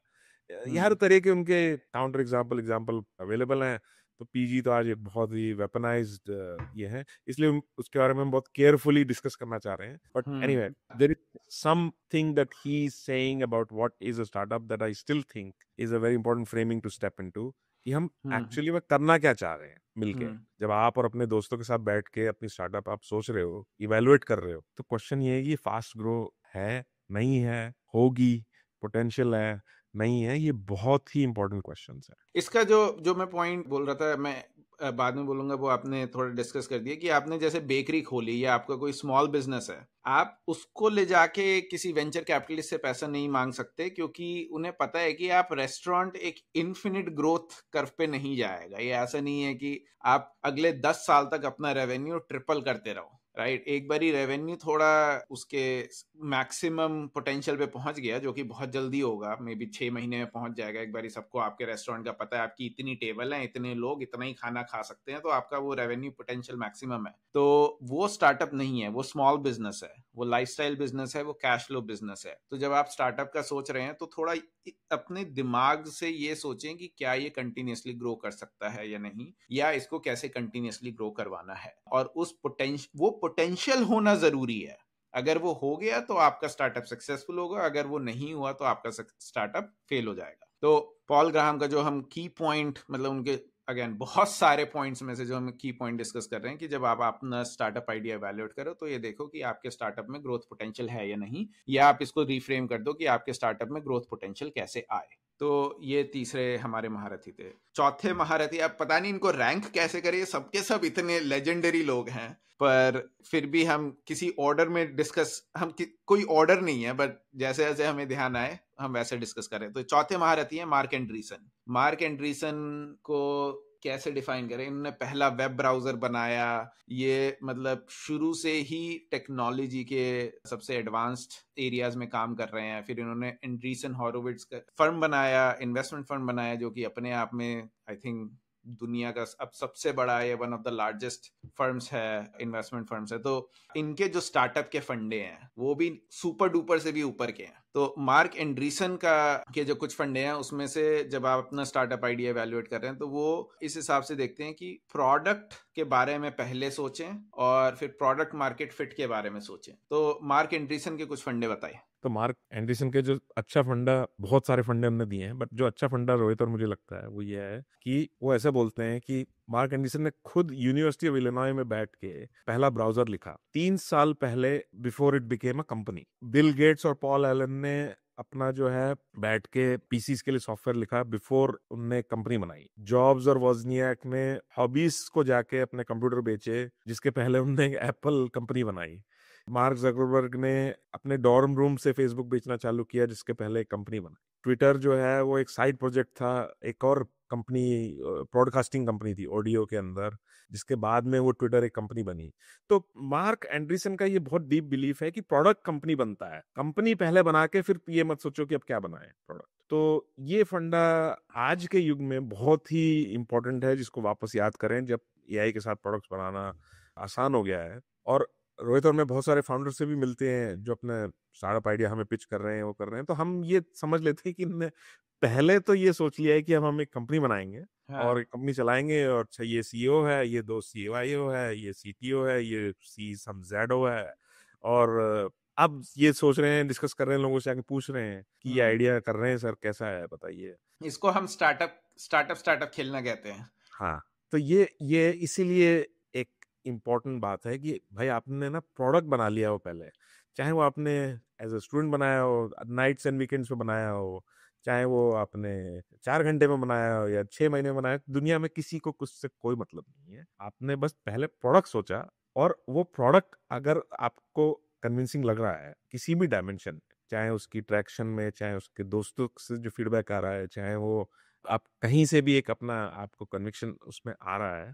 ये हर हम्म तरह के उनके काउंटर एग्जाम्पल एग्जाम्पल अवेलेबल हैं. तो पीजी तो आज एक बहुत ही वेपनाइज्ड ये है, इसलिए उसके बारे में हम बहुत केयरफुली डिस्कस करना चाह रहे हैं. But anyway there is something that he is saying about what is a startup that I still think is a very important framing to step into कि हम हम्म एक्चुअली में करना क्या चाह रहे हैं मिलके. हम्म जब आप और अपने दोस्तों के साथ बैठ के अपनी स्टार्टअप आप सोच रहे हो, इवेलुएट कर रहे हो, तो क्वेश्चन ये है कि फास्ट ग्रो है, नहीं है, होगी, पोटेंशियल है, नहीं है. ये बहुत ही इंपॉर्टेंट क्वेश्चंस है. इसका जो जो मैं पॉइंट बोल रहा था, मैं बाद में बोलूंगा, वो आपने थोड़ा डिस्कस कर दिया कि आपने जैसे बेकरी खोली या आपका कोई स्मॉल बिजनेस है, आप उसको ले जाके किसी वेंचर कैपिटलिस्ट से पैसा नहीं मांग सकते, क्योंकि उन्हें पता है कि आप रेस्टोरेंट एक इन्फिनिट ग्रोथ कर्व पे नहीं जाएगा. ये ऐसा नहीं है कि आप अगले 10 साल तक अपना रेवेन्यू ट्रिपल करते रहो, राइट. एक बारी रेवेन्यू थोड़ा उसके मैक्सिमम पोटेंशियल पे पहुंच गया, जो कि बहुत जल्दी होगा, मे बी 6 महीने में पहुंच जाएगा. एक बारी सबको आपके रेस्टोरेंट का पता है, आपकी इतनी टेबल है, इतने लोग इतना ही खाना खा सकते हैं, तो आपका वो रेवेन्यू पोटेंशियल मैक्सिमम है. तो वो स्टार्टअप नहीं है, वो स्मॉल बिजनेस है, वो लाइफस्टाइल बिजनेस है, वो कैश फ्लो बिजनेस है. तो जब आप स्टार्टअप का सोच रहे हैं तो थोड़ा अपने दिमाग से ये सोचें कि क्या ये कंटिन्यूअसली ग्रो कर सकता है या नहीं, या इसको कैसे कंटिन्यूअसली ग्रो करवाना है. और उस वो पोटेंशियल होना जरूरी है. अगर वो हो गया तो आपका स्टार्टअप सक्सेसफुल होगा, अगर वो नहीं हुआ तो आपका स्टार्टअप फेल हो जाएगा. तो पॉल ग्राहम का जो हम की पॉइंट, मतलब उनके अगेन बहुत सारे पॉइंट्स में से जो हम की पॉइंट डिस्कस कर रहे हैं कि जब आप अपना स्टार्टअप आइडिया इवैल्यूएट करो तो ये देखो कि आपके स्टार्टअप में ग्रोथ पोटेंशियल है या नहीं, या आप इसको रिफ्रेम कर दो कि आपके स्टार्टअप में ग्रोथ पोटेंशियल कैसे आए. तो ये तीसरे हमारे महारथी थे. चौथे महारथी, अब पता नहीं इनको रैंक कैसे करें, सबके सब इतने लेजेंडरी लोग हैं, पर फिर भी हम किसी ऑर्डर में डिस्कस, कोई ऑर्डर नहीं है, बट जैसे जैसे हमें ध्यान आए हम वैसे डिस्कस करें. तो चौथे महारथी हैं मार्क एंड्रीसन. मार्क एंड्रीसन को कैसे डिफाइन करें, इन्होंने पहला वेब ब्राउजर बनाया. ये मतलब शुरू से ही टेक्नोलॉजी के सबसे एडवांस्ड एरियाज में काम कर रहे हैं. फिर इन्होंने एंड्रीसन हॉरोविट्ज का फर्म बनाया, इन्वेस्टमेंट फर्म बनाया, जो कि अपने आप में आई थिंक दुनिया का अब सबसे बड़ा है, one of the largest firms है, इन्वेस्टमेंट फर्म्स है. तो इनके जो स्टार्टअप के फंडे हैं वो भी सुपर डुपर से भी ऊपर के हैं. तो मार्क एंड्रीसन का के जो कुछ फंडे हैं उसमें से जब आप अपना स्टार्टअप आइडिया इवैल्यूएट कर रहे हैं तो वो इस हिसाब से देखते हैं कि प्रोडक्ट के बारे में पहले सोचें और फिर प्रोडक्ट मार्केट फिट के बारे में सोचें. तो मार्क एंड्रीसन के कुछ फंडे बताइए. तो मार्क एंडरसन के जो अच्छा फंडा, बहुत सारे फंडे हमने दिए हैं, बट जो अच्छा फंडा रोहित और मुझे लगता है वो ये है कि वो ऐसा बोलते हैं कि मार्क एंडरसन ने खुद यूनिवर्सिटी ऑफ इलिनॉय में बैठ के पहला ब्राउजर लिखा 3 साल पहले, before it became a company. Bill Gates और पॉल एलन ने अपना जो है बैठ के पीसीस के लिए सॉफ्टवेयर लिखा बिफोर उनने कंपनी बनाई. जॉब्स और वॉजनियाक ने हॉबीज को जाके अपने कंप्यूटर बेचे जिसके पहले उनने एप्पल कंपनी बनाई. मार्क जकरबर्ग ने अपने डॉर्म रूम से फेसबुक बेचना चालू किया जिसके पहले एक कंपनी बनाई. ट्विटर जो है वो एक साइड प्रोजेक्ट था, एक और कंपनी, ब्रॉडकास्टिंग कंपनी थी ऑडियो के अंदर, जिसके बाद में वो ट्विटर एक कंपनी बनी. तो मार्क एंड्रीसन का ये बहुत डीप बिलीफ है कि प्रोडक्ट कंपनी बनता है, कंपनी पहले बना के फिर ये मत सोचो कि अब क्या बनाए प्रोडक्ट. तो ये फंडा आज के युग में बहुत ही इंपॉर्टेंट है जिसको वापस याद करें जब एआई के साथ प्रोडक्ट्स बनाना आसान हो गया है. और रोहित और मैं बहुत सारे फाउंडर से भी मिलते हैं जो अपने स्टार्टअप आइडिया हमें पिच कर रहे हैं, वो कर रहे हैं, तो हम ये समझ लेते हैं कि इनने पहले तो ये सोच लिया है कि अब हम एक कंपनी बनाएंगे और हाँ. एक कंपनी चलाएंगे, और अच्छा ये सीईओ है, ये 2 CIO है, ये सीटीओ है, ये सी सम जेडओ है. और अब ये सोच रहे हैं, डिस्कस कर रहे हैं, लोगों से आके पूछ रहे हैं कि ये आइडिया कर रहे हैं सर कैसा है बताइए. इसको हम स्टार्टअप खेलना कहते हैं. हाँ, तो ये इसीलिए एक इम्पोर्टेंट बात है कि भाई आपने ना प्रोडक्ट बना लिया हो पहले, चाहे वो आपने एज अ स्टूडेंट बनाया हो, नाइट्स एंड वीकेंड्स पे बनाया हो, चाहे वो आपने 4 घंटे में बनाया हो या 6 महीने में बनाया हो, दुनिया में किसी को कुछ से कोई मतलब नहीं है। आपने बस पहले प्रोडक्ट सोचा, और वो प्रोडक्ट अगर आपको कन्विंसिंग लग रहा है किसी भी डायमेंशन में, चाहे उसकी ट्रैक्शन में, चाहे उसके दोस्तों से जो फीडबैक आ रहा है, चाहे वो आप कहीं से भी एक अपना आपको कन्विक्शन उसमें आ रहा है,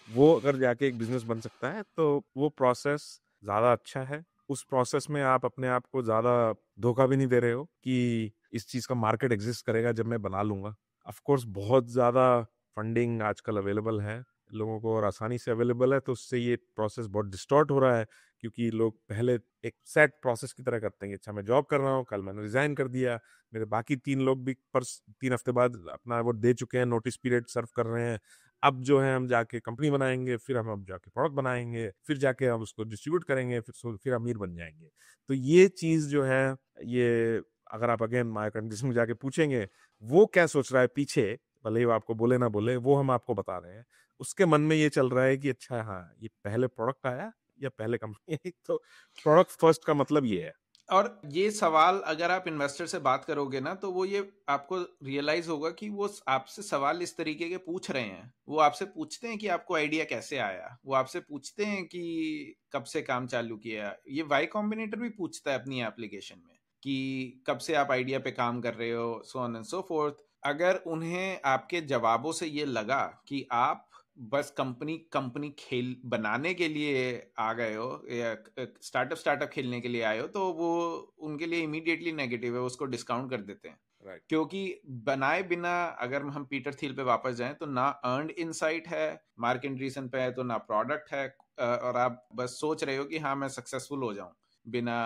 वो अगर जाके एक बिजनेस बन सकता है, तो वो प्रोसेस ज्यादा अच्छा है। उस प्रोसेस में आप अपने आप को ज्यादा धोखा भी नहीं दे रहे हो कि इस चीज का मार्केट एग्जिस्ट करेगा जब मैं बना लूंगा। ऑफ कोर्स बहुत ज्यादा फंडिंग आजकल अवेलेबल है लोगों को, और आसानी से अवेलेबल है, तो उससे ये प्रोसेस बहुत डिस्टॉर्ट हो रहा है, क्योंकि लोग पहले एक सेट प्रोसेस की तरह करते हैं कि अच्छा मैं जॉब कर रहा हूँ, कल मैंने रिजाइन कर दिया, मेरे बाकी 3 लोग भी पर 3 हफ्ते बाद अपना वो दे चुके हैं, नोटिस पीरियड सर्व कर रहे हैं। अब जो है हम जाके कंपनी बनाएंगे, फिर हम अब जाके प्रोडक्ट बनाएंगे, फिर जाके हम उसको डिस्ट्रीब्यूट करेंगे, फिर अमीर बन जाएंगे। तो ये चीज जो है, ये अगर आप अगेन माय कंडीशन में जाके पूछेंगे वो क्या सोच रहा है पीछे, भले ही वो आपको बोले ना बोले, वो हम आपको बता रहे हैं। उसके मन में ये चल रहा है कि अच्छा हाँ, ये पहले प्रोडक्ट आया या पहले कंपनी तो प्रोडक्ट फर्स्ट का मतलब ये है। और ये सवाल अगर आप इन्वेस्टर से बात करोगे ना, तो वो ये आपको रियलाइज होगा कि वो आपसे सवाल इस तरीके के पूछ रहे हैं। वो आपसे पूछते हैं कि आपको आइडिया कैसे आया, वो आपसे पूछते हैं कि कब से काम चालू किया। ये वाई कॉम्बिनेटर भी पूछता है अपनी एप्लीकेशन में कि कब से आप आइडिया पे काम कर रहे हो, सो ऑन एंड सो फोर्थ। अगर उन्हें आपके जवाबों से ये लगा कि आप बस कंपनी कंपनी खेल बनाने के लिए आ गए हो या स्टार्टअप खेलने के लिए आए हो, तो वो उनके लिए इमीडिएटली नेगेटिव है, उसको डिस्काउंट कर देते हैं। राइट। क्योंकि बनाए बिना, अगर हम पीटर थिल पे वापस जाएं, तो ना अर्नड इनसाइट है, मार्क एंड्रीसन पे है तो ना प्रोडक्ट है, और आप बस सोच रहे हो कि हाँ मैं सक्सेसफुल हो जाऊं बिना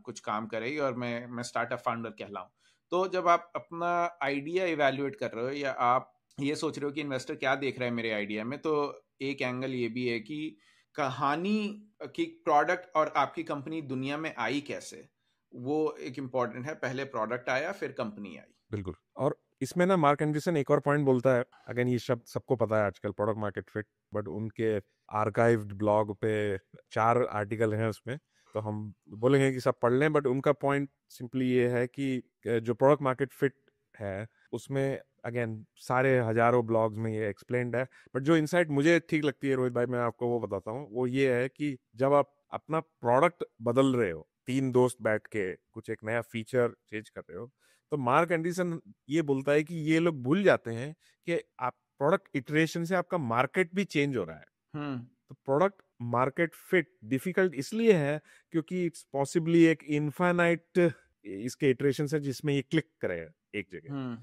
कुछ काम करे ही, और मैं स्टार्टअप फाउंडर कहलाऊं। तो जब आप अपना आइडिया इवेल्युएट कर रहे हो, या आप ये सोच रहे हो कि इन्वेस्टर क्या देख रहा है मेरे आइडिया में, तो एक एंगल ये भी है कि कहानी की प्रोडक्ट और आपकी कंपनी दुनिया में आई कैसे, वो एक इम्पॉर्टेंट है। पहले प्रोडक्ट आया, फिर कंपनी आई। बिल्कुल। और इसमें ना मार्क एंडरसन एक और पॉइंट बोलता है, अगेन ये शब्द सबको पता है आजकल, प्रोडक्ट मार्केट फिट, बट उनके आर्काइव्ड ब्लॉग पे 4 आर्टिकल हैं उसमें, तो हम बोलेंगे कि सब पढ़ लें, बट उनका पॉइंट सिंपली ये है कि जो प्रोडक्ट मार्केट फिट है उसमें अगेन सारे हजारों ब्लॉग्स में ये एक्सप्लेन्ड है, बट जो इनसाइट मुझे ठीक लगती है रोहित भाई, मैं आपको वो बताता हूँ। वो ये है कि जब आप अपना प्रोडक्ट बदल रहे हो, 3 दोस्त बैठ के कुछ एक नया फीचर चेंज कर रहे हो, तो मार्क एंडरसन ये बोलता है कि ये लोग भूल जाते हैं कि आप प्रोडक्ट इटरेशन से आपका मार्केट भी चेंज हो रहा है। हम्म। तो प्रोडक्ट मार्केट फिट डिफिकल्ट इसलिए है क्योंकि इट्स पॉसिबली एक इनफाइनाइट इसके इटरेशन है जिसमें ये क्लिक करे एक जगह। हम्म।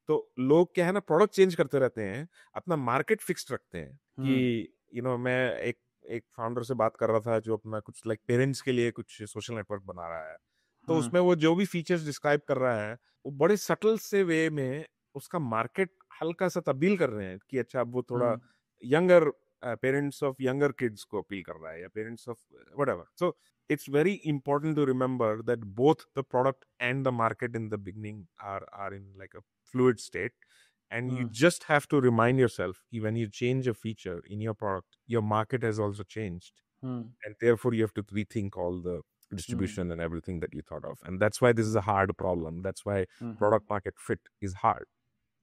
तो लोग क्या है ना, प्रोडक्ट चेंज करते रहते हैं, अपना मार्केट फिक्स्ड रखते हैं कि हम्म। मैं एक एक फाउंडर से बात कर रहा था जो अपना कुछ लाइक पेरेंट्स के लिए कुछ सोशल नेटवर्क बना रहा है, तो हम्म। उसमें वो जो भी फीचर्स डिस्क्राइब कर रहा है वो बड़े सटल से वे में उसका मार्केट हल्का सा तब्दील कर रहे हैं कि अच्छा अब वो थोड़ा hmm. Younger parents of younger kids को अपील कर रहा है, या parents of whatever. So it's very important to remember that both the product and the market in the beginning are in like a fluid state, and you hmm. just have to remind yourself कि when you change a feature in your product, your market has also changed, hmm. and therefore you have to rethink all the hmm. distribution and everything that you thought of, and that's why this is a hard problem. That's why hmm. product market fit is hard.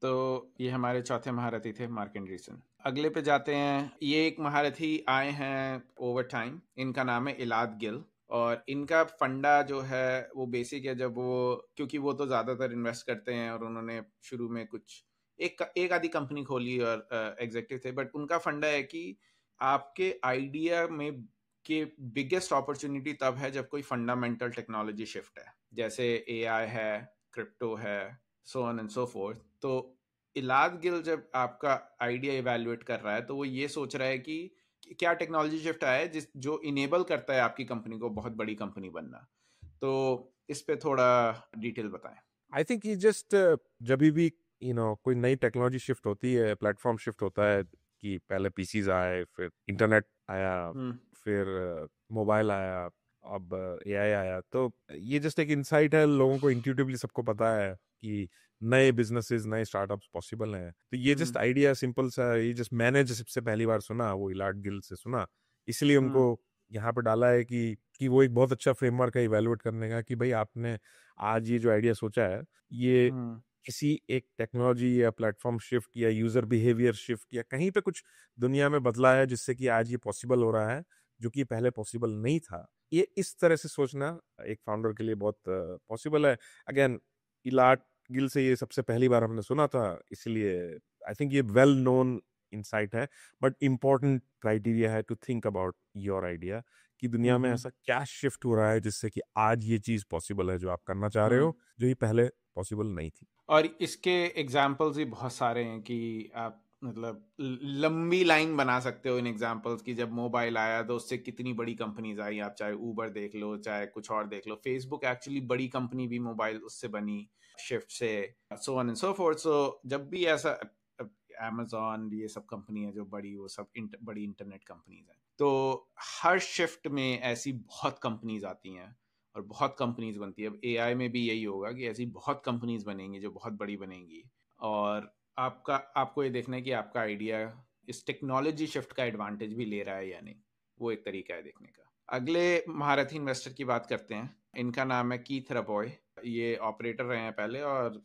तो ये हमारे चौथे महारथी थे, mark एंड्रीसन। अगले पे जाते हैं। ये एक महारथी आए हैं ओवर टाइम, इनका नाम है इलाद गिल। और इनका फंडा जो है वो बेसिक है, जब वो, क्योंकि वो तो ज़्यादातर इन्वेस्ट करते हैं, और उन्होंने शुरू में कुछ एक आधी कंपनी खोली और एग्जेक्टिव थे, बट उनका फंडा है कि आपके आइडिया में के बिगेस्ट अपॉर्चुनिटी तब है जब कोई फंडामेंटल टेक्नोलॉजी शिफ्ट है, जैसे एआई है, क्रिप्टो है, सो ऑन एंड सो फोर्थ। तो इलाद गिल जब आपका आइडिया इवेल्युएट कर रहा है, तो वो ये सोच रहा है कि क्या टेक्नोलॉजी शिफ्ट आया है जिस जो इनेबल करता है आपकी कंपनी को बहुत बड़ी कंपनी बनना। तो इस पे थोड़ा डिटेल बताएं। आई थिंक ये जस्ट जब भी कोई नई टेक्नोलॉजी शिफ्ट होती है, प्लेटफॉर्म शिफ्ट होता है, कि पहले पीसीज आए, फिर इंटरनेट आया, हम्म। फिर मोबाइल आया, अब एआई आया, तो ये जस्ट एक इंसाइट है, लोगों को इंट्यूटिवली सबको पता है कि नए बिजनेसेस, नए स्टार्टअप्स पॉसिबल हैं। तो ये हम्म। जस्ट आइडिया सिंपल सा, ये जस्ट मैंने जो सबसे पहली बार सुना वो इलाट गिल से सुना, इसलिए हम्म। उनको यहाँ पे डाला है कि वो एक बहुत अच्छा फ्रेमवर्क है इवेलुएट करने का, कि भाई आपने आज ये जो आइडिया सोचा है, ये हम्म। किसी एक टेक्नोलॉजी या प्लेटफॉर्म शिफ्ट या यूजर बिहेवियर शिफ्ट या कहीं पे कुछ दुनिया में बदला है जिससे कि आज ये पॉसिबल हो रहा है, जो कि पहले पॉसिबल नहीं था। ये इस तरह से सोचना एक फाउंडर के लिए बहुत पॉसिबल है। अगेन, इलाट गिल से ये सबसे पहली बार हमने सुना था, इसलिए आई थिंक ये वेल नोन इंसाइट है, बट इम्पोर्टेंट क्राइटेरिया है to think about your idea, कि दुनिया में हम्म। ऐसा क्या शिफ्ट हो रहा है जिससे कि आज ये चीज पॉसिबल है जो आप करना चाह रहे हम्म। हो, जो ये पहले पॉसिबल नहीं थी। और इसके एग्जाम्पल्स भी बहुत सारे हैं कि आप मतलब लंबी लाइन बना सकते हो इन एग्जाम्पल्स की। जब मोबाइल आया तो उससे कितनी बड़ी कंपनीज आई, आप चाहे ऊबर देख लो चाहे कुछ और देख लो। फेसबुक एक्चुअली बड़ी कंपनी भी मोबाइल उससे बनी, शिफ्ट से, so on and so forth. So जब भी ऐसा, amazon ये सब कंपनी है जो बड़ी, वो सब बड़ी इंटरनेट कंपनीज हैं, तो हर शिफ्ट में ऐसी बहुत कंपनीज आती हैं और बहुत कंपनीज बनती है। अब एआई में भी यही होगा कि ऐसी बहुत कंपनीज बनेंगी जो बहुत बड़ी बनेंगी, और आपको ये देखना है कि आपका आइडिया इस टेक्नोलॉजी शिफ्ट का एडवांटेज भी ले रहा है या नहीं। वो एक तरीका है देखने का। अगले महारथी इन्वेस्टर की बात करते हैं। इनका नाम है कीथ रबॉय। ये ऑपरेटर रहे हैं पहले, और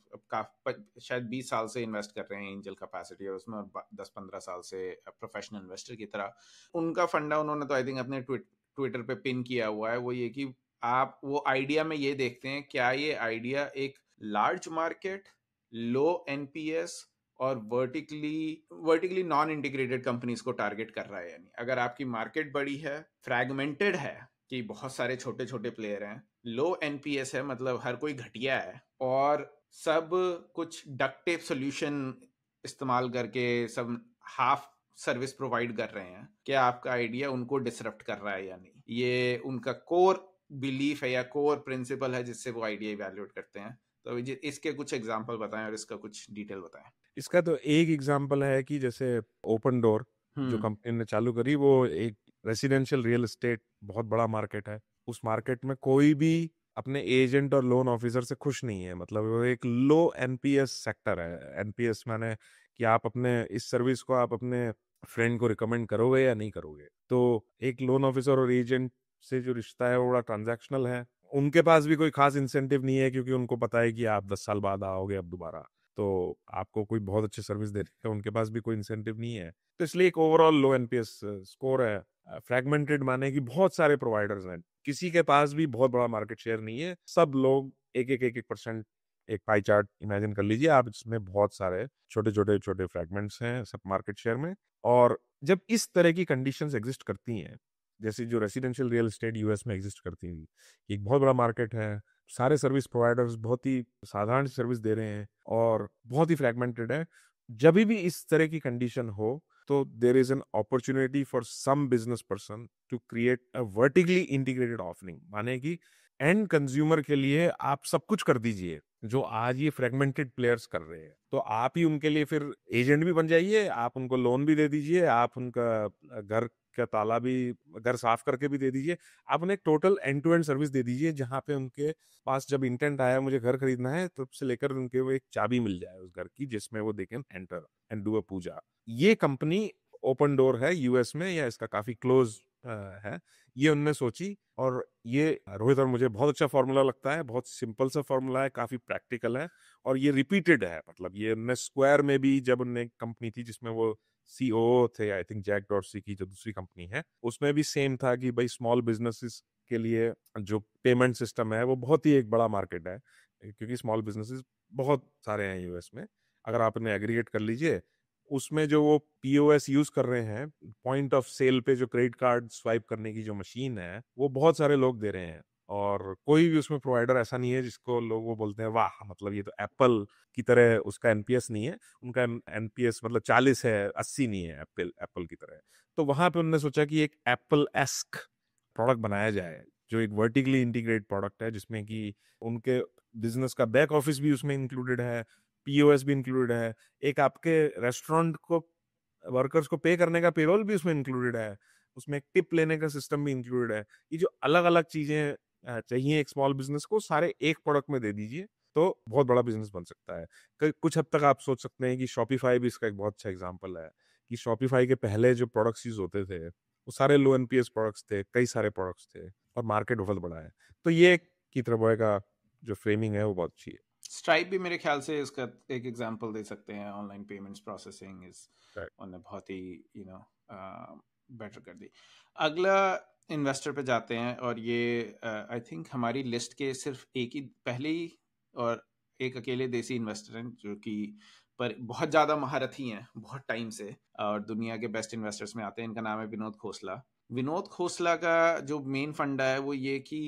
शायद 20 साल से इन्वेस्ट कर रहे हैं एंजल कैपेसिटी, और उसमें 10-15 साल से प्रोफेशनल इन्वेस्टर की तरह। उनका फंडा उन्होंने तो आई थिंक अपने ट्विटर पे पिन किया हुआ है। वो ये कि आप वो आइडिया में ये देखते हैं क्या ये आइडिया एक लार्ज मार्केट, लो एनपीएस और वर्टिकली नॉन इंटीग्रेटेड कंपनीज को टारगेट कर रहा है या नहीं। अगर आपकी मार्केट बड़ी है, फ्रैगमेंटेड है कि बहुत सारे छोटे छोटे प्लेयर हैं, लो एनपीएस है मतलब हर कोई घटिया है, और सब कुछ डक्ट टेप सोल्यूशन इस्तेमाल करके सब हाफ सर्विस प्रोवाइड कर रहे हैं, क्या आपका आइडिया उनको डिसरप्ट कर रहा है या नहीं। ये उनका कोर बिलीफ है या कोर प्रिंसिपल है जिससे वो आइडिया इवैल्यूएट करते हैं। तो इसके कुछ एग्जांपल बताएं और इसका कुछ डिटेल बताएं। इसका तो एक एग्जांपल है कि जैसे ओपन डोर जो हम्म। कंपनी ने चालू करी, वो एक रेसिडेंशियल रियल एस्टेट बहुत बड़ा मार्केट है। उस मार्केट में कोई भी अपने एजेंट और लोन ऑफिसर से खुश नहीं है। मतलब वो एक लो एनपीएस सेक्टर है। एनपीएस माने कि आप अपने इस सर्विस को आप अपने फ्रेंड को रिकमेंड करोगे या नहीं करोगे। तो एक लोन ऑफिसर और एजेंट से जो रिश्ता है वो बड़ा ट्रांजैक्शनल है। उनके पास भी कोई खास इंसेंटिव नहीं है, क्योंकि उनको पता है कि आप 10 साल बाद आओगे अब दोबारा, तो आपको कोई बहुत अच्छी सर्विस देने का उनके पास भी कोई इंसेंटिव नहीं है। तो इसलिए एक ओवरऑल लो एनपीएस स्कोर है। फ्रैगमेंटेड माने कि बहुत सारे प्रोवाइडर्स हैं, किसी के पास भी बहुत बड़ा मार्केट शेयर नहीं है। सब लोग एक एक परसेंट, एक पाई चार्ट इमेजिन कर लीजिए आप, जिसमें बहुत सारे छोटे छोटे छोटे फ्रैगमेंट्स हैं सब मार्केट शेयर में। और जब इस तरह की कंडीशंस एग्जिस्ट करती हैं, जैसे जो रेसिडेंशियल रियल एस्टेट यूएस में एग्जिस्ट करती थी, एक बहुत बड़ा मार्केट है, सारे सर्विस प्रोवाइडर्स बहुत ही साधारण सर्विस दे रहे हैं और बहुत ही फ्रैगमेंटेड है। जब भी इस तरह की कंडीशन हो, तो there is an opportunity for some business person to create a vertically integrated offering. माने कि एंड कंज्यूमर के लिए आप सब कुछ कर दीजिए जो आज ये फ्रेगमेंटेड प्लेयर्स कर रहे हैं। तो आप ही उनके लिए फिर एजेंट भी बन जाइए, आप उनको लोन भी दे दीजिए, आप उनका घर का ताला भी, घर साफ करके भी दे दीजिए। आप उन्हें total end to end service दे दीजिए, जहाँ पे उनके पास जब इंटेंट आया मुझे घर खरीदना है, तब से लेकर उनके वो एक चाबी मिल जाए उस घर की, जिसमें वो they can enter and do a puja. ये कंपनी ओपन डोर है यूएस में, या इसका काफी क्लोज है। ये उनने सोची, और ये रोहित और मुझे बहुत अच्छा फॉर्मूला लगता है। बहुत सिंपल सा फॉर्मूला है, काफी प्रैक्टिकल है, और ये रिपीटेड है। मतलब ये उनने स्क्वायर में भी, जब उनने कंपनी थी जिसमें वो सीओ थे, आई थिंक जैक डॉर्सी की जो दूसरी कंपनी है, उसमें भी सेम था कि भाई स्मॉल बिजनेसेस के लिए जो पेमेंट सिस्टम है वो बहुत ही एक बड़ा मार्केट है, क्योंकि स्मॉल बिजनेसेस बहुत सारे हैं यूएस में। अगर आप इन्हें एग्रीगेट कर लीजिए, उसमें जो वो पीओएस यूज कर रहे हैं, पॉइंट ऑफ सेल पे जो क्रेडिट कार्ड स्वाइप करने की जो मशीन है, वो बहुत सारे लोग दे रहे हैं। और कोई भी उसमें प्रोवाइडर ऐसा नहीं है जिसको लोग वो बोलते हैं वाह, मतलब ये तो एप्पल की तरह उसका एनपीएस नहीं है। उनका एनपीएस मतलब 40 है, 80 नहीं है एप्पल एप्पल की तरह। तो वहां पे उन्होंने सोचा कि एक एप्पल एस्क प्रोडक्ट बनाया जाए, जो एक वर्टिकली इंटीग्रेट प्रोडक्ट है, जिसमें कि उनके बिजनेस का बैक ऑफिस भी उसमें इंक्लूडेड है, पीओएस भी इंक्लूडेड है, एक आपके रेस्टोरेंट को वर्कर्स को पे करने का पेरोल भी उसमें इंक्लूडेड है, उसमें एक टिप लेने का सिस्टम भी इंक्लूडेड है। ये जो अलग अलग चीजें चाहिए एक स्मॉल बिजनेस को, सारे एक प्रोडक्ट में दे दीजिए, तो बहुत बड़ा बिजनेस बन सकता है। कुछ हद तक आप सोच सकते हैं कि शॉपिफाई भी इसका एक बहुत अच्छा एग्जाम्पल है, कि शॉपिफाई के पहले जो प्रोडक्ट्स यूज होते थे वो सारे लो एनपीएस प्रोडक्ट्स थे, कई सारे प्रोडक्ट्स थे और मार्केट बहुत बड़ा है। तो ये की तरह बॉय का जो फ्रेमिंग है वो बहुत अच्छी है। स्ट्राइप भी मेरे ख्याल से इसका एक एग्जांपल दे सकते हैं, online payments processing is Right. उन्होंने बहुत ही बेटर कर दी। अगला इन्वेस्टर पे जाते हैं, और ये आई थिंक हमारी लिस्ट के सिर्फ एक ही पहले ही और एक अकेले देसी इन्वेस्टर हैं जो कि पर बहुत ज़्यादा महारथी हैं बहुत टाइम से, और दुनिया के बेस्ट इन्वेस्टर्स में आते हैं। इनका नाम है विनोद खोसला। विनोद खोसला का जो मेन फंडा है वो ये कि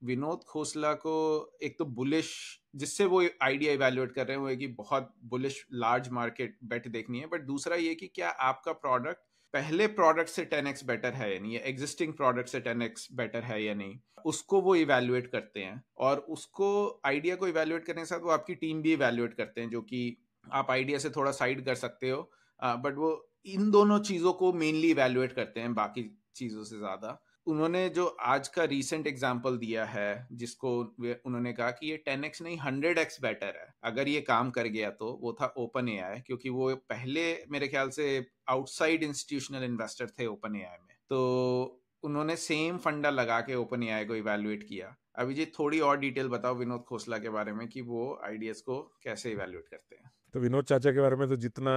विनोद खोसला को एक तो बुलिश, जिससे वो आइडिया इवेल्युएट कर रहे हैं वो है कि बहुत बुलिश लार्ज मार्केट बेट देखनी है, बट दूसरा ये कि क्या आपका प्रोडक्ट पहले प्रोडक्ट से 10x बेटर है या नहीं, या एग्जिस्टिंग प्रोडक्ट से 10x बेटर है या नहीं, उसको वो इवेल्युएट करते हैं। और उसको आइडिया को इवेल्युएट करने के साथ वो आपकी टीम भी इवेल्युएट करते हैं, जो कि आप आइडिया से थोड़ा साइड कर सकते हो, बट वो इन दोनों चीजों को मेनली इवेल्युएट करते हैं बाकी चीजों से ज्यादा। उन्होंने जो आज का रीसेंट एग्जांपल दिया है जिसको उन्होंने कहा कि ये 10x नहीं 100x बेटर है अगर ये काम कर गया, तो वो था ओपन एआई, क्योंकि वो पहले मेरे ख्याल से आउटसाइड इंस्टीट्यूशनल इन्वेस्टर थे ओपन एआई में। तो उन्होंने सेम फंडा लगा के ओपन एआई को इवेल्युएट किया। अभिजीत थोड़ी और डिटेल बताओ विनोद खोसला के बारे में कि वो आइडियाज को कैसे इवेल्युएट करते हैं। तो विनोद चाचा के बारे में तो जितना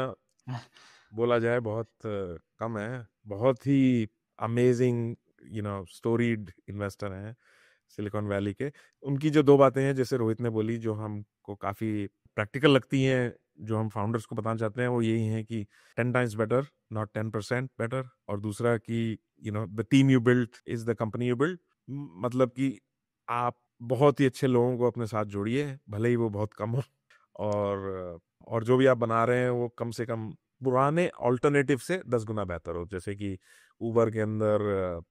बोला जाए बहुत कम है। बहुत ही अमेजिंग स्टोरीड इन्वेस्टर हैं सिलिकॉन वैली के। उनकी जो दो बातें हैं जैसे रोहित ने बोली जो हमको काफी प्रैक्टिकल लगती हैं, जो हम फाउंडर्स को बताना चाहते हैं, वो यही है कि 10 टाइम्स बेटर नॉट 10% बेटर। और दूसरा कि the team you build is the company you build. मतलब कि आप बहुत ही अच्छे लोगों को अपने साथ जोड़िए, भले ही वो बहुत कम हो, और जो भी आप बना रहे हैं वो कम से कम पुराने ऑल्टरनेटिव से 10 गुना बेहतर हो। जैसे कि उबर के अंदर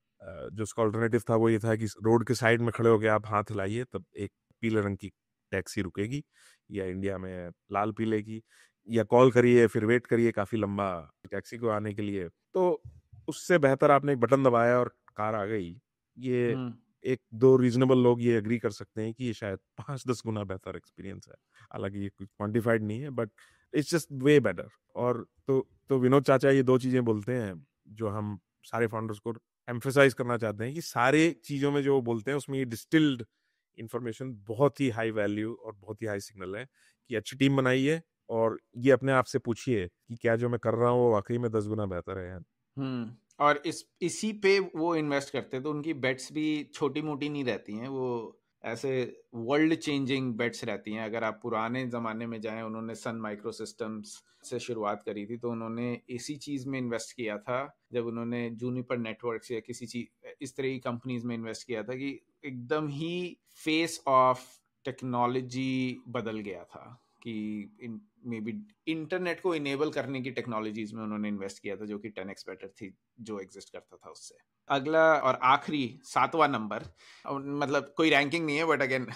जो उसका ऑल्टरनेटिव था वो ये था कि रोड के साइड में खड़े होकर आप हाथ हिलाइए तब एक पीले रंग की टैक्सी रुकेगी, या इंडिया में लाल पीले की, या कॉल करिए फिर वेट करिए काफी लंबा टैक्सी को आने के लिए। तो उससे बेहतर आपने एक बटन दबाया और कार आ गई। ये एक दो रीजनेबल लोग ये एग्री कर सकते हैं कि ये शायद 5-10 गुना बेहतर एक्सपीरियंस है। हालांकि ये कुछ क्वांटिफाइड नहीं है but it's just way better. और तो विनोद चाचा ये दो चीजें बोलते हैं जो हम सारे फाउंडर्स को एम्फेसाइज करना चाहते हैं कि सारे चीजों में जो वो बोलते हैं उसमें ये डिस्टिल्ड इंफॉर्मेशन बहुत ही हाई वैल्यू और बहुत ही हाई सिग्नल है कि अच्छी टीम बनाइए और ये अपने आप से पूछिए कि क्या जो मैं कर रहा हूँ वो वाकई में 10 गुना बेहतर है। और इसी पे वो इन्वेस्ट करते हैं, तो उनकी बेट्स भी छोटी मोटी नहीं रहती हैं, वो ऐसे वर्ल्ड चेंजिंग बेट्स रहती हैं। अगर आप पुराने ज़माने में जाएं, उन्होंने सन माइक्रो सिस्टम्स से शुरुआत करी थी, तो उन्होंने इसी चीज़ में इन्वेस्ट किया था जब उन्होंने जूनिपर नेटवर्क्स या किसी चीज इस तरह की कंपनीज में इन्वेस्ट किया था कि एकदम ही फेस ऑफ टेक्नोलॉजी बदल गया था कि मे बी इंटरनेट को इनेबल करने की टेक्नोलॉजीज में उन्होंने इन्वेस्ट किया था जो कि 10x बेटर थी जो एग्जिस्ट करता था उससे। अगला और आखिरी 7वां नंबर, मतलब कोई रैंकिंग नहीं है but again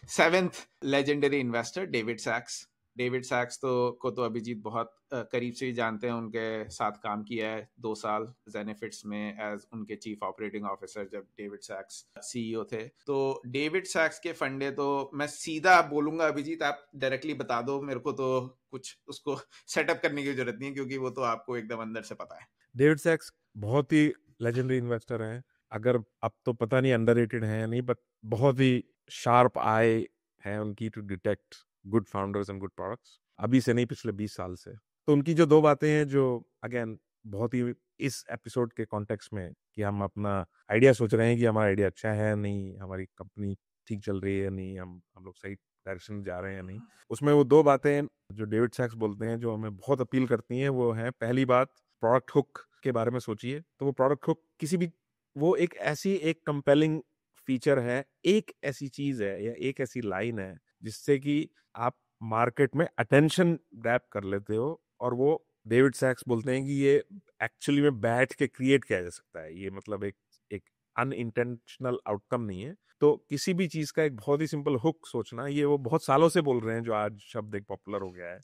7th legendary investor David Sacks. David Sacks को तो अभिजीत बहुत करीब से ही जानते हैं, उनके साथ काम किया है 2 साल जेनेफिट्स में एज उनके चीफ ऑपरेटिंग ऑफिसर जब डेविड सैक्स सीईओ थे। तो डेविड सैक्स के फंडे तो मैं सीधा बोलूंगा, अभिजीत आप डायरेक्टली बता दो, मेरे को तो कुछ उसको सेटअप करने की जरूरत नहीं है क्योंकि वो तो आपको एकदम अंदर से पता है। डेविड सैक्स बहुत ही लेजेंडरी इन्वेस्टर हैं। अगर अब तो पता नहीं अंडररेटेड है या नहीं, बट बहुत ही शार्प आई है उनकी to detect good founders and good products, अभी से नहीं पिछले 20 साल से। तो उनकी जो दो बातें हैं जो अगेन बहुत ही इस एपिसोड के कॉन्टेक्स्ट में कि हम अपना आइडिया सोच रहे हैं कि हमारा आइडिया अच्छा है नहीं, हमारी कंपनी ठीक चल रही है नहीं, हम लोग सही डायरेक्शन में जा रहे हैं या नहीं, उसमें वो दो बातें जो डेविड सैक्स बोलते हैं जो हमें बहुत अपील करती हैं वो है, पहली बात प्रोडक्ट हुक के बारे में सोचिए। तो वो प्रोडक्ट हुक किसी भी वो एक कंपेलिंग फीचर है, एक ऐसी चीज है या एक ऐसी लाइन है जिससे कि आप मार्केट में अटेंशन ग्रैब कर लेते हो। और वो डेविड सैक्स बोलते हैं कि ये एक्चुअली में बैठ के क्रिएट किया जा सकता है, ये मतलब एक अनइंटेंशनल आउटकम नहीं है। तो किसी भी चीज का एक बहुत ही सिंपल हुक सोचना, ये वो बहुत सालों से बोल रहे हैं जो आज शब्द एक पॉपुलर हो गया है।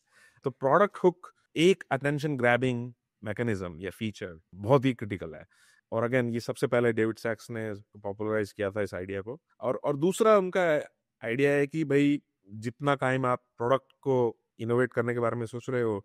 तो प्रोडक्ट हुक एक अटेंशन ग्रैबिंग मैकेनिज्म या फीचर बहुत ही क्रिटिकल है। और अगेन ये सबसे पहले डेविड सैक्स ने पॉपुलराइज किया था इस आइडिया को। और दूसरा उनका आइडिया है कि भाई जितना टाइम आप प्रोडक्ट को इनोवेट करने के बारे में सोच रहे हो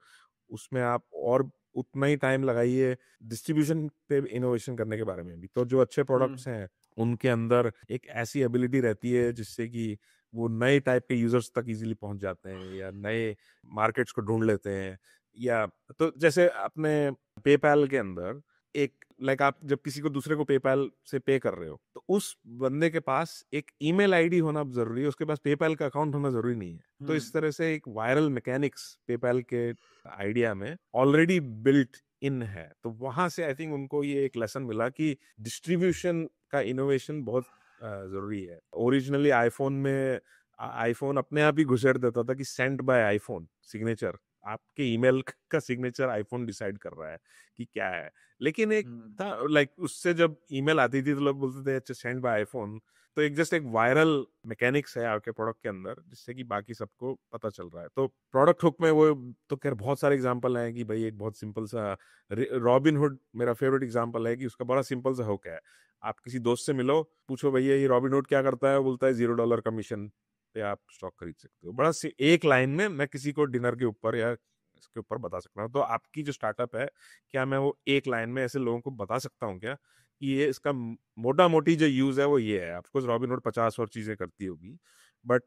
उसमें आप और उतना ही टाइम लगाइए डिस्ट्रीब्यूशन पे इनोवेशन करने के बारे में भी। तो जो अच्छे प्रोडक्ट्स हैं उनके अंदर एक ऐसी एबिलिटी रहती है जिससे कि वो नए टाइप के यूजर्स तक इजीली पहुंच जाते हैं या नए मार्केट्स को ढूंढ लेते हैं। या तो जैसे अपने पेपैल के अंदर एक लाइक आप जब किसी को दूसरे को पेपैल से पे कर रहे हो तो उस बंदे के पास एक ईमेल आईडी होना जरूरी है, उसके पास पेपैल का अकाउंट होना जरूरी नहीं है। तो इस तरह से एक वायरल मैकेनिक्स पेपैल के आइडिया में ऑलरेडी बिल्ट इन है। तो वहां से आई थिंक उनको ये एक लेसन मिला कि डिस्ट्रीब्यूशन का इनोवेशन बहुत जरूरी है। ओरिजिनली आईफोन में आईफोन अपने आप ही घुसेड़ देता था कि सेंड बाय आईफोन सिग्नेचर, आपके ईमेल का सिग्नेचर आईफोन डिसाइड कर रहा है कि क्या है। लेकिन एक था लाइक उससे जब ईमेल आती थी तो लोग बोलते थे अच्छा सेंड बाय आईफोन। तो एक जस्ट एक वायरल मैकेनिक्स है आपके प्रोडक्ट के अंदर जिससे कि बाकी सबको पता चल रहा है। तो प्रोडक्ट हुक में वो तो खैर बहुत सारे एग्जांपल हैं कि भाई एक बहुत सिंपल सा रॉबिनहुड मेरा फेवरेट एग्जांपल है कि उसका बड़ा सिंपल सा हुक है। आप किसी दोस्त से मिलो, पूछो भैया ये रॉबिनहुड क्या करता है, वो बोलता है $0 कमीशन पे आप स्टॉक खरीद सकते हो। बड़ा एक लाइन में मैं किसी को डिनर के ऊपर या इसके ऊपर बता सकता हूँ। तो आपकी जो स्टार्टअप है, क्या मैं वो एक लाइन में ऐसे लोगों को बता सकता हूँ क्या कि ये इसका मोटा मोटी जो यूज है वो ये है। ऑफकोर्स रॉबिनहुड 50 और चीजें करती होगी बट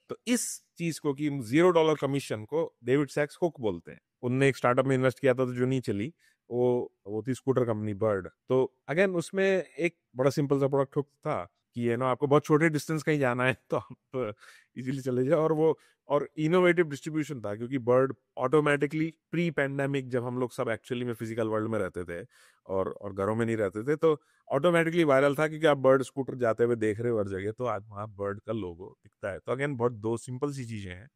तो इस चीज को कि $0 कमीशन को डेविड सैक्स हुक बोलते हैं। उनने एक स्टार्टअप में इन्वेस्ट किया था तो जो नहीं चली, वो थी स्कूटर कंपनी बर्ड। तो अगेन उसमें एक बड़ा सिंपल सा प्रोडक्ट हुक था कि ये ना आपको बहुत छोटे डिस्टेंस कहीं जाना है तो आप इजीली चले जाओ। और इनोवेटिव डिस्ट्रीब्यूशन था क्योंकि बर्ड ऑटोमेटिकली प्री पैंडेमिक जब हम लोग सब एक्चुअली में फिजिकल वर्ल्ड में रहते थे और घरों में नहीं रहते थे तो ऑटोमेटिकली वायरल था क्योंकि आप बर्ड स्कूटर जाते हुए देख रहे हो हर जगह तो आज वहाँ बर्ड का लोगो दिखता है। तो अगेन बहुत दो सिंपल सी चीजें हैं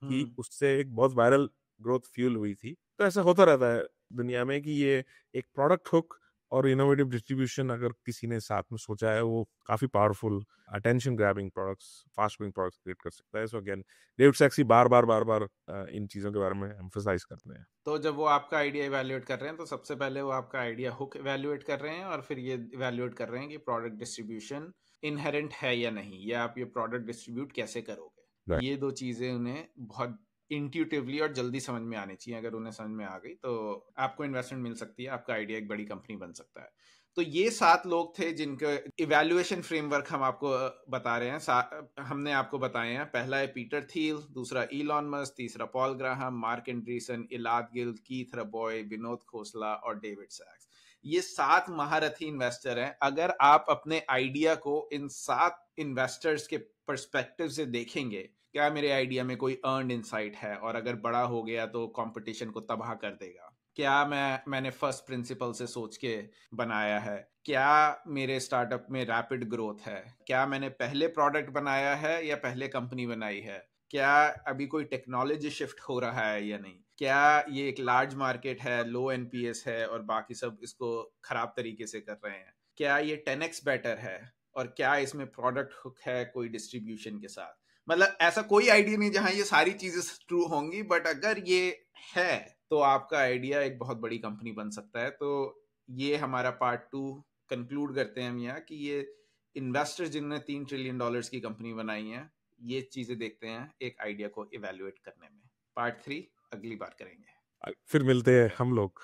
कि उससे एक बहुत वायरल ग्रोथ फ्यूल हुई थी। तो ऐसा होता रहता है दुनिया में कि ये एक प्रोडक्ट हुक और इनोवेटिव डिस्ट्रीब्यूशन अगर किसी ने साथ में सोचा है वो काफी powerful attention grabbing products, fast growing products create कर सकता है। सो अगेन डेविड सैक्स बार बार इन चीजों के बारे में एम्फसाइज करते हैं। तो जब वो आपका आइडिया इवैल्यूएट कर रहे हैं तो सबसे पहले वो आपका आइडिया हुक इवैल्यूएट कर रहे हैं और फिर ये इवैल्यूएट कर रहे हैं कि प्रोडक्ट डिस्ट्रीब्यूशन इनहेरेंट है या नहीं, या आप ये प्रोडक्ट डिस्ट्रीब्यूट कैसे करोगे। Right. ये दो चीजें उन्हें बहुत इंट्यूटिवली और जल्दी समझ में आनी चाहिए। अगर उन्हें समझ में आ गई तो आपको इन्वेस्टमेंट मिल सकती है, आपका आइडिया एक बड़ी कंपनी बन सकता है। तो ये 7 लोग थे जिनके इवैल्यूएशन फ्रेमवर्क हम आपको बता रहे हैं, हमने आपको बताए हैं। पहला है पीटर थील, दूसरा इलॉन मस्क, तीसरा Paul Graham, Marc Andreessen, Elad Gil, Keith Rabois, Vinod Khosla और डेविड सैक्स। ये 7 महारथी इन्वेस्टर हैं। अगर आप अपने आइडिया को इन 7 इन्वेस्टर्स के पर्सपेक्टिव से देखेंगे, क्या मेरे आइडिया में कोई अर्नड इनसाइट है और अगर बड़ा हो गया तो कंपटीशन को तबाह कर देगा, क्या मैंने फर्स्ट प्रिंसिपल से सोच के बनाया है, क्या मेरे स्टार्टअप में रैपिड ग्रोथ है, क्या मैंने पहले प्रोडक्ट बनाया है या पहले कंपनी बनाई है, क्या अभी कोई टेक्नोलॉजी शिफ्ट हो रहा है या नहीं, क्या ये एक लार्ज मार्केट है, लो एनपीएस है और बाकी सब इसको खराब तरीके से कर रहे हैं, क्या ये 10x बेटर है, और क्या इसमें प्रोडक्ट हुक है कोई डिस्ट्रीब्यूशन के साथ। मतलब ऐसा कोई आइडिया नहीं जहां ये सारी चीजें ट्रू होंगी, बट अगर ये है तो आपका आइडिया एक बहुत बड़ी कंपनी बन सकता है। तो ये हमारा पार्ट 2 कंक्लूड करते हैं हम यहाँ कि ये इन्वेस्टर्स जिन्होंने $3 ट्रिलियन की कंपनी बनाई है, ये चीजें देखते हैं एक आइडिया को इवेल्युएट करने में। पार्ट 3 अगली बार करेंगे। फिर मिलते हैं हम लोग।